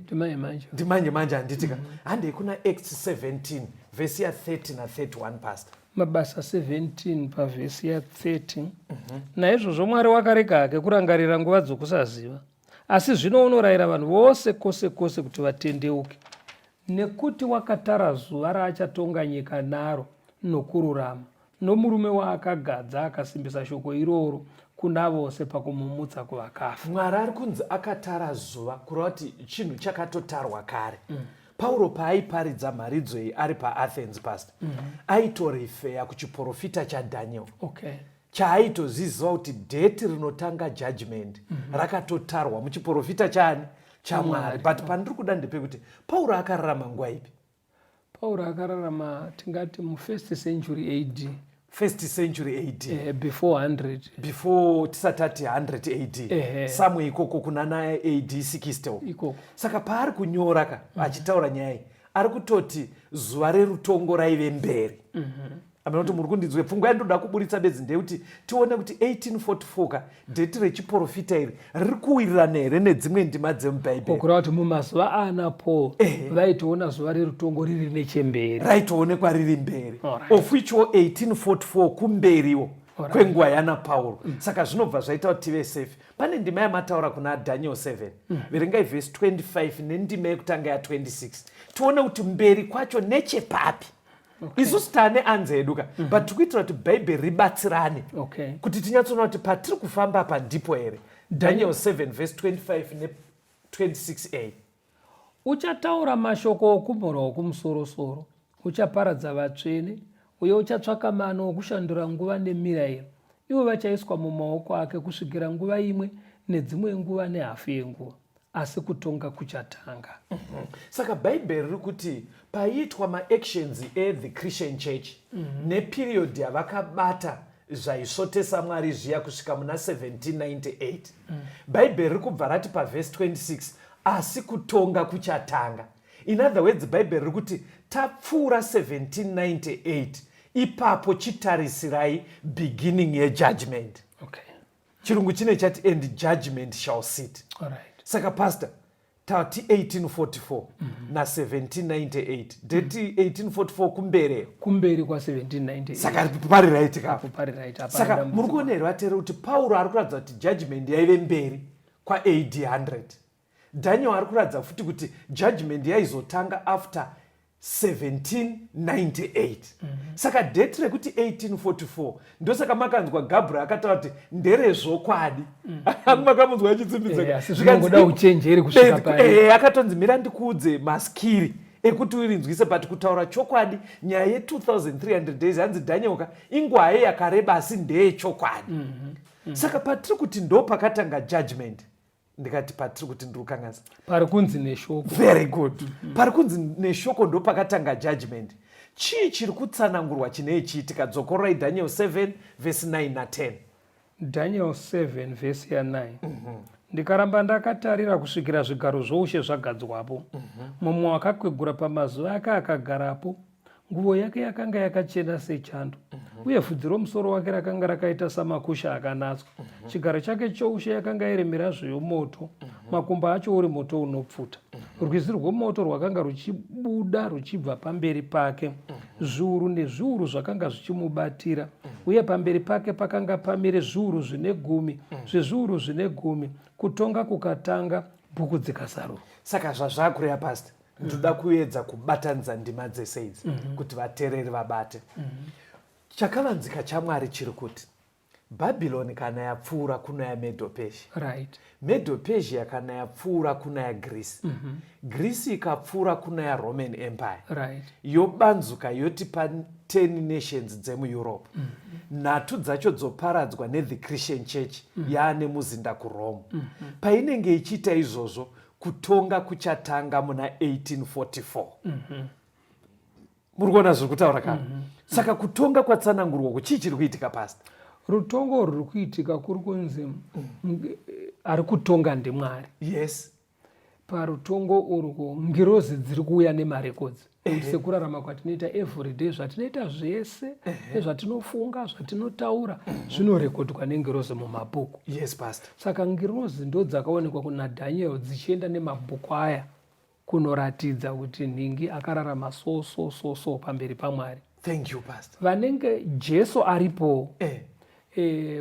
ndimanje manje handitika handi kuna Acts 17 vhesi ya 30 na 31 pastor mabasa 17 pavhesi ya 30 naizvozvo Mwari wakarega hake kurangarira nguva dzokusaziva, asi zvino unorayira vanhu vose kwose kwose kuti vatendeuke, nekuti wakatara zuva raachatonga nyika naro nokururama, nomurume waakagadza akasimbisa shoko iroro kuna vose pakumumutsa kuvakafa. Mwari ari kunzi akatara zuva kureva kuti chinhu chakatotarwa kare. Pauro paaiparidza mharidzo iyi ari paAthens pastor aitorifeya kuchiprofita chaDaniel chaaitoziziva kuti dheti rinotanga judgment rakatotarwa muchiprofita chani chaMwari. But pandiri kuda ndepekuti Pauro akararama nguva ipi? Pauro akararama tingati mu1st century AD. 1st century AD. Before 100. Before tisatati 100 AD. Samwe ikoko kunana AD 60. Ikoko. Saka paari kunyora achitaura nyaya iyi ari kutoti zuva rerutongo raive mberi. Aminoti muri kundinzwe pfungwa yandoda kuburitsa bedzi ndeyekuti tione kuti 1844 dheti rechiprofita iri riri kuwirirana here nedzimwe ndima dzemubhaibheri. Kureva kuti mumazuva ana Paul vaitoona zuva rerutongo riri nechemberi, raitoonekwa riri mberi, of which 1844 kumberiwo kwenguva yana Pauro. Saka zvinobva zvaita kuti tive safe. Pane ndima yamataura kuna Daniel 7 verengai vhesi 25 nendima yekutanga ya 26 tione kuti mberi kwacho nechepapi. Isusu tane anzeduka but tikuitira kuti bhaibheri ribatsirane kuti tinyatsoona kuti patiri kufamba apa ndipo here. Daniel 7 vhesi 25 ne26a uchataura mashoko okumhura okumusoro-soro, uchaparadza vatsvene, uye uchatsvaka mano okushandura nguva nemirayiro. Ivo vachaiswa mumaoko ake kusvikira nguva imwe nedzimwe nguva nehafu yenguva, asi kutonga kuchatanga. Saka bhaibheri riri kuti paiitwa maactions the Christian church neperiod yavakabata zvaisvotesa Mwari zviya kusvika muna 1798 bhaibheri riri kubva rati pavhesi 26 asi kutonga kuchatanga. In other words bhaibheri riri kuti tapfuura 1798 ipapo chitarisirai beginning yejudgment. Chirungu chine chati and judgment shall sit. Saka pastor tati 1844 na 1798 dheti 1844 kumberi kwa 1798 saka pari right kapo. Saka muri kuonerwa tere kuti Pauro ari kuratidza kuti judgment yaive mberi kwa AD 100. Daniel ari kuratidza futi kuti judgment yaizotanga after 1798. Saka dheti rekuti 1844 ndosaka makanzwa Gabriel akataura kuti nderezvokwadi. Makamunzwa achitsimbidza zvinongoda uchenjeri kusvika pari. Akatonzi mira ndikuudze maskiri ekuti urinzwise but kutaura chokwadi nyaya ye2300 days hanzi Daniel ingwaye yakareba asi ndeyechokwadi. Saka patiri kuti ndo pakatanga judgment ndikati patiri kuti ndiri kukanganisa pari kunzi neshoko. Very good. Pari kunzi neshoko ndo pakatanga judgment. Chii chiri kutsanangurwa chine chiitika? Dzokorai Daniel 7 vhesi 9 na 10. Daniel 7 vhesi ya 9. Ndikaramba ndakatarira kusvikira zvigaro zvoushe zvagadzwapo. Mumwe akakwegura pamazuva ake akagarapo, nguvo yake yakanga yakachena sechando, uye bvudzi romusoro wake rakanga rakaita samakusha akanatswa. Chigaro chake choushe yakanga iremera zveyomoto, makumbo acho uri moto unopfuta. Rwizi rwomoto rwakanga ruchibuda ruchibva pamberi pake, zviuru nezviuru zvakanga zvichimubatira, uye pamberi pake pakanga pamire zviuru zvine 10 zvezviuru zvine 10. Kutonga kukatanga, bhuku dzikasaruka. Saka zvazvakureva pastor ndoda kuedza kubatanidza ndima dzese idzi kuti vateereri vabate. Chakavanzika chaMwari chiri kuti Bhabhironi kana yapfuura kunaya Medo Persia, Medo Persia kana yapfuura kunaya Greece, Greece ikapfuura kunaya Roman Empire, yobanzuka yoti pa 10 nations dzemuEurope. Nhatu dzacho dzoparadzwa neThe Christian Church yaane muzinda kuRome. Painenge ichiita izvozvo kutonga kuchatanga muna 1844. Muri kuona zviri kutaura kana? Saka kutonga kwatsanangurwa chii chiri kuitika pastor? Rutongo ruri kuitika kuri kunzi ari kutonga ndiMwari. Yes. parutongo urwo ngirozi dziri kuuya nemarekodzi sekurarama kwatinoita everyday, zvatinoita zvese nezvatinofunga, zvatinotaura zvinorekodwa nengirozi mumabhuku. Yes, Pastor. Saka ngirozi ndo dzakaonekwa kuna Daniel dzichienda nemabhuku aya kunoratidza kuti nhingi akararama so pamberi paMwari. Thank you, Pastor. Vanenge Jesu aripo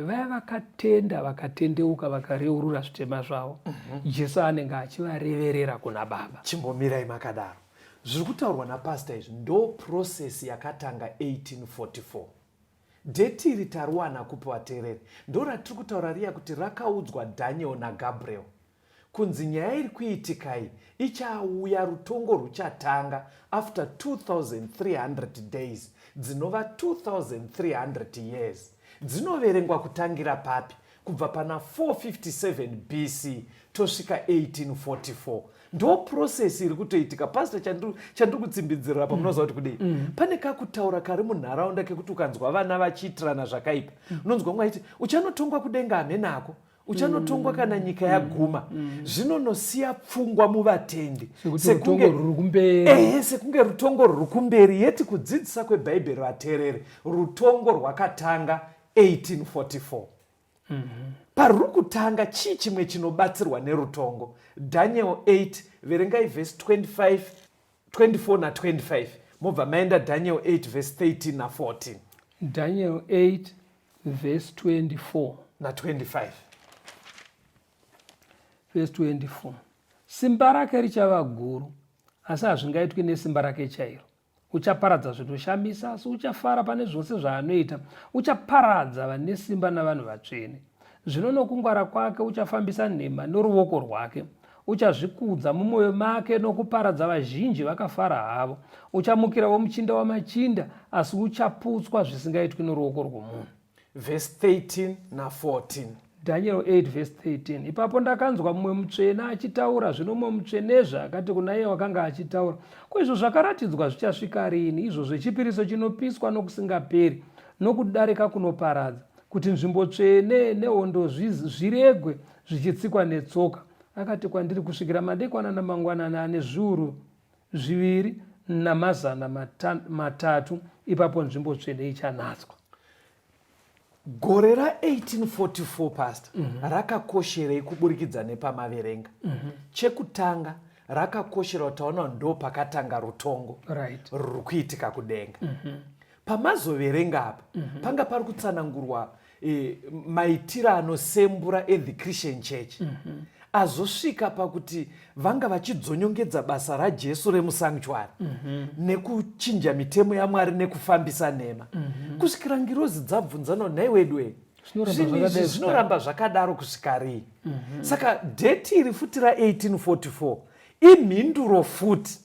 vaya vakatenda vakatendeuka vakareurura zvitema zvavo, Jesu anenge achivareverera kuna Baba. Chimbomirai makadaro. Zviri kutaurwa naPastor izvi ndo process yakatanga 1844. Dheti iri tariwana kupi vateereri ndo ratiri kutaura riya kuti rakaudzwa Daniel naGabriel kunzi nyaya iri kuitika iyi ichauya, rutongo ruchatanga after 2300 days, dzinova 2300 years. Dzinoverengwa kutangira papi? Kubva pana 457 BC tosvika 1844. Ndo process iri kutoitika. Pastor, chandiri kutsimbidzira apa munoziva kuti kudei pane kakutaura kari munharaunda kekuti ukanzwa vana vachiitirana zvakaipa unonzwa mumwe aiti uchanotongwa kudenga hamene uchanotongwa kana nyika yaguma. Zvinonosiya pfungwa muvatendi sekunge rutongo ruri kumberi. Yeti kudzidzisa kwebhaibheri vateereri, rutongo rwakatanga 1844. Paruri kutanga chii chimwe chinobatsirwa nerutongo? Daniel 8 verengai vhesi 24 na25 mobva maenda Daniel 8 vhesi 13 na 14. Daniel 8 vhesi 24 na 25. Verse 24. Simba rake richava guru, asi hazvingaitwi nesimba rake chairo. Uchaparadza zvinoshamisa, asi uchafara pane zvose zvaanoita. Uchaparadza vane simba navanhu vatsvene. Zvino nokungwara kwake uchafambisa nhema noruoko rwake. Uchazvikudza mumwoyo make nokuparadza vazhinji vakafara havo. Uchamukirawo muchinda wamachinda, asi uchaputswa zvisingaitwi noruoko rwomunhu. Verse 13 na 14. Daniel 8 verse 13. Ipapo ndakanzwa mumwe mutsvene achitaura, zvino mumwe mutsvenezve akati kuna iye wakanga achitaura, ko izvo zvakaratidzwa zvichasvika rini, izvo zvechipiriso chinopiswa nokusingaperi nokudarika kunoparadza, kuti nzvimbo tsvene nehondo zviregwe zvichitsikwa netsoka? Akati kwandiri, kusvikira madekwana namangwanana ane zviuru 2,300, ipapo nzvimbo tsvene ichanatsa. Gore ra1844 Pastor, rakakosherei kuburikidza nepamaverenga? Chekutanga rakakoshera utaona ndo pakatanga rutongo ruri kuitika kudenga. Pamazoverenga apa panga pari kutsanangurwa maitiro anosembura the Christian Church. Azosvika pakuti vanga vachidzonyongedza basa raJesu remusanctuary nekuchinja mitemo yaMwari nekufambisa nhema. Kusvikira ngirozi dzabvunzana, nhai wedu zvinoramba zvakadaro kusvika rii? Saka dheti iri futi ra1844 imhinduro futi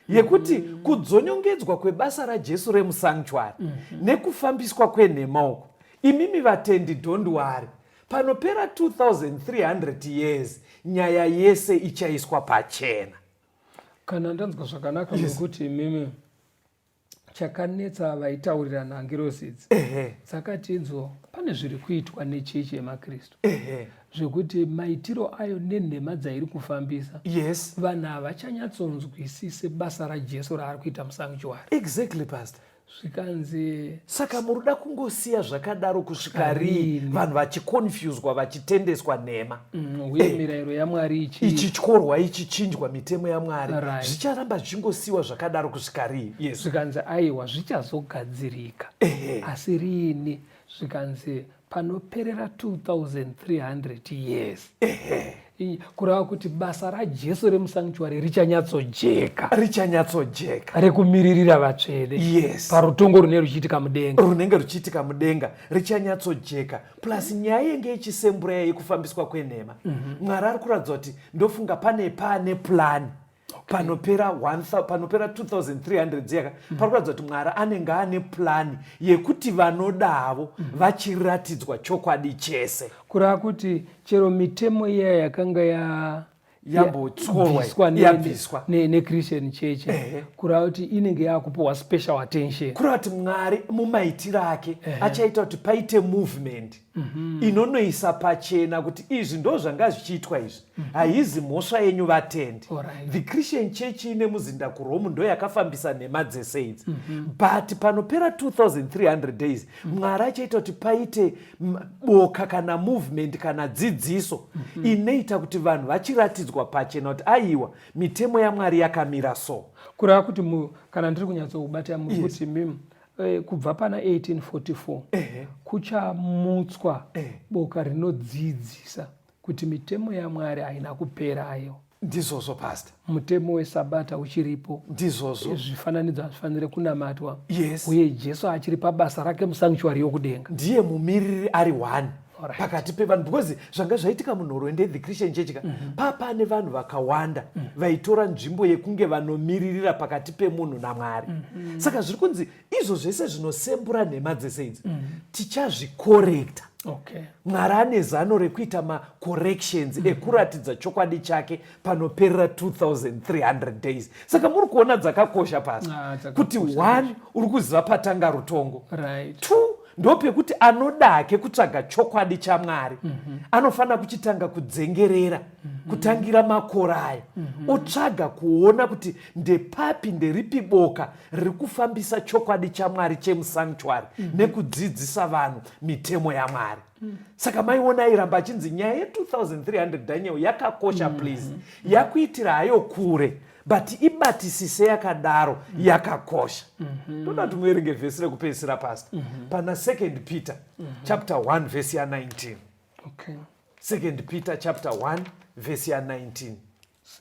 yekuti kudzonyongedzwa kwebasa raJesu remusanctuary nekufambiswa kwenhema uko, imimi vatendi don't worry, panopera 2300 years nyaya yese ichaiswa pachena. Kana ndanzwa zvakanaka nokuti imimi chakanetsa vaitaurirana ngirozi idzi dzakatinzwa pane zviri kuitwa nechechi yemakristu zvekuti maitiro ayo nenhema dzairi kufambisa vanhu havachanyatsonzwisise basa raJesu raari kuita musanctuary. Exactly, Pastor. Zvikanzi saka muruda kungosiya zvakadaro kusvika rii vanhu vachikonfuswa vachitendeswa nhema uye mirayiro yaMwari ichityorwa ichichinjwa mitemo yaMwari zvicharamba zvichingosiyiwa zvakadaro kusvika rii? Zvikanzi aiwa zvichazogadzirika asi rini? Zvikanzi panoperera 2300 years kureva kuti basa raJesu remusanctuary richanyatsojeka rekumiririra vatsvene parutongo runenge ruchiitika mudenga richanyatsojeka. Plus nyaya yenge ichisembura yekufambiswa kwenhema, Mwari ari kuratidza kuti ndofunga pane plani panopera 2300 dziyaka pari kuratidza kuti Mwari anenge ane plani yekuti vanodavo vachiratidzwa chokwadi chese, kureva kuti chero mitemo iya yakanga yambotsorwa yabviswa neChristian Church kureva kuti inenge yakupiwa special attention, kureva kuti Mwari mumaitiro ake achaita kuti paite movement inonoisa pachena kuti izvi ndo zvanga zvichiitwa izvi, haizi mhosva yenyu vatendi. The Christian Church ine muzinda kuRome ndo yakafambisa nhema dzese idzi, but panopera 2300 days Mwari achaita kuti paite boka kana movement kana dzidziso inoita kuti vanhu vachiratidzwa pachena kuti aiwa mitemo yaMwari yakamira so. kureva kuti kana ndiri kunyatsokubata muri kuti mimi kubva pana 1844 kuchamutswa boka rinodzidzisa kuti mitemo yaMwari haina kuperayo. Ndizvozvo pastor, mutemo wesabata uchiripo, ndizvozvo zvifananidzo hazvifanire kunamatwa, yes, uye Jesu achiri pabasa rake musanctuary yokudenga, ndiye mumiriri ari one pakati pevanhu, because zvanga zvaitika munhorwende The Christian Church papane vanhu vakawanda vaitora nzvimbo yekunge vanomiririra pakati pemunhu naMwari. Saka zviri kunzi izvo zvese zvinosembura nhema dzese idzi tichazvikorekta. Mwari ane zano rekuita macorrections ekuratidza chokwadi chake panoperera 2300 days. Saka muri kuona dzakakosha pasi kuti 1 uri kuziva patanga rutongo, 2 ndopekuti anodake kutsvaga chokwadi chaMwari anofanira kuchitanga kudzengerera kutangira makore ayo otsvaga kuona kuti ndepapi nderipi boka riri kufambisa chokwadi chaMwari chemusanctuary nekudzidzisa vanhu mitemo yaMwari. Saka maiona iramba achinzi nyaya ye2300 Daniel yakakosha please, yakuitira hayo kure but ibatisise yakadaro yakakosha. Toda tumuerenge vhesi rekupedzisira pastor pana 2 Peter chapter 1 verse ya 19. 2 Peter chapter 1 verse ya 19.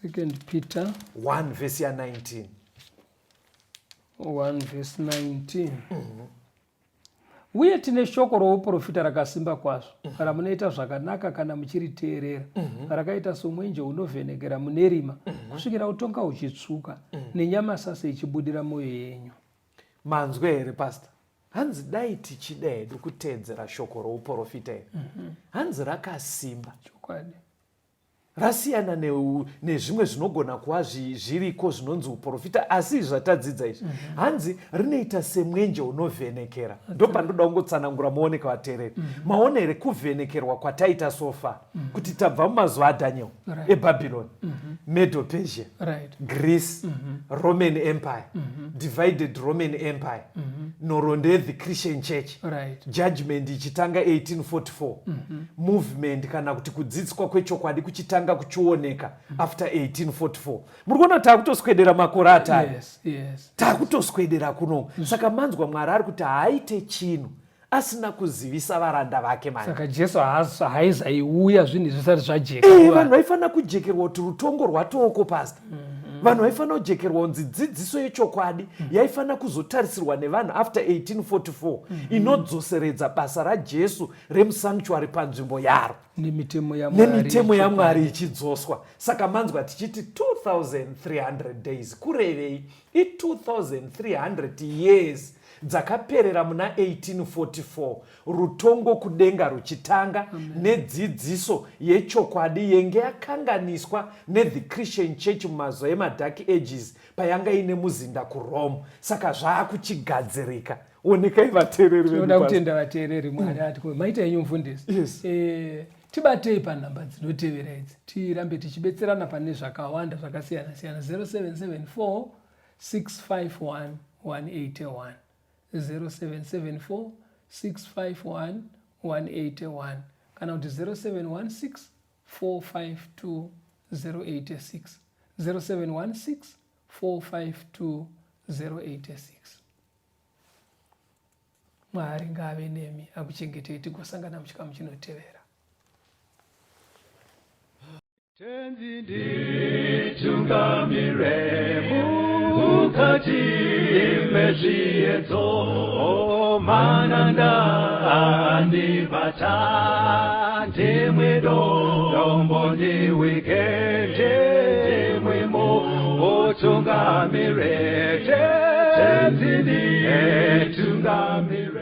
2 Peter 1 verse ya 19. 1 verse 19. Uye tine shoko rouprofita rakasimba kwazvo, kana munoita zvakanaka kana muchiriteerera, rakaita somwenje unovhenekera mune rima kusvikira utonga uchitsvuka nenyama sasa ichibudira mwoyo yenyu. Manzwe here pastor, hanzi dai tichida hedu kuteedzera shoko rouprofita iri, hanzi rakasimba chokwadi, rasiyana nezvimwe zvinogona kuva zviriko zvinonzi uprofita, asi zvatadzidza izvi hanzi rinoita semwenje unovhenekera. Ndo pandoda kungotsanangura muoneka vateereri maonere kuvhenekerwa kwataita sofa kuti tabva mumazuva aDaniel eBhabhironi, Medo Persia, Greece, Roman Empire, divided Roman Empire, nhoroondo yeThe Christian Church, judgment ichitanga 1844, movement kana kuti kudzidziswa kwechokwadi kuchitanga kuchioneka after 1844. Muri kuona taakutoswedera makore atari, taakutoswedera kuno. Saka manzwa Mwari ari kuti haaite chinhu asina kuzivisa varanda vake manje. Saka Jesu haizaiuya zvinhu zvisati zvajeka. Vanhu vaifanira kujekerwa kuti rutongo rwatoko pastor. Vanhu vaifanira kujekerwa kunzi dzidziso yechokwadi yaifanira kuzotarisirwa nevanhu after 1844 inodzoseredza basa raJesu remusanctuary panzvimbo yaro nemitemo yaMwari ichidzoswa. Saka manzwa tichiti 2300 days kurevei? I2300 years dzakaperera muna 1844 rutongo kudenga ruchitanga nedzidziso yechokwadi yenge yakanganiswa neThe Christian Church mumazuva emadark ages payanga ine muzinda kuRome. Saka zvaakuchigadzirika. Onekai vateereri vedu. Tinoda kutenda vateereri Mwari ati maita yenyu mufundisi. Tibatei panhamba dzinotevera idzi tirambe tichibetserana pane zvakawanda zvakasiyana siyana. 0774 651 181 0774 651 181 kana kuti 0716 452 086 0716 452 086. Mwari ngave nemi akuchengetei tigosangana muchikamu chinotevera. Tenzi nditungamire mukati mezviedzo mananda andibata ndimwedo ndiwikende ndimwemo otungamire tenzi nditungamire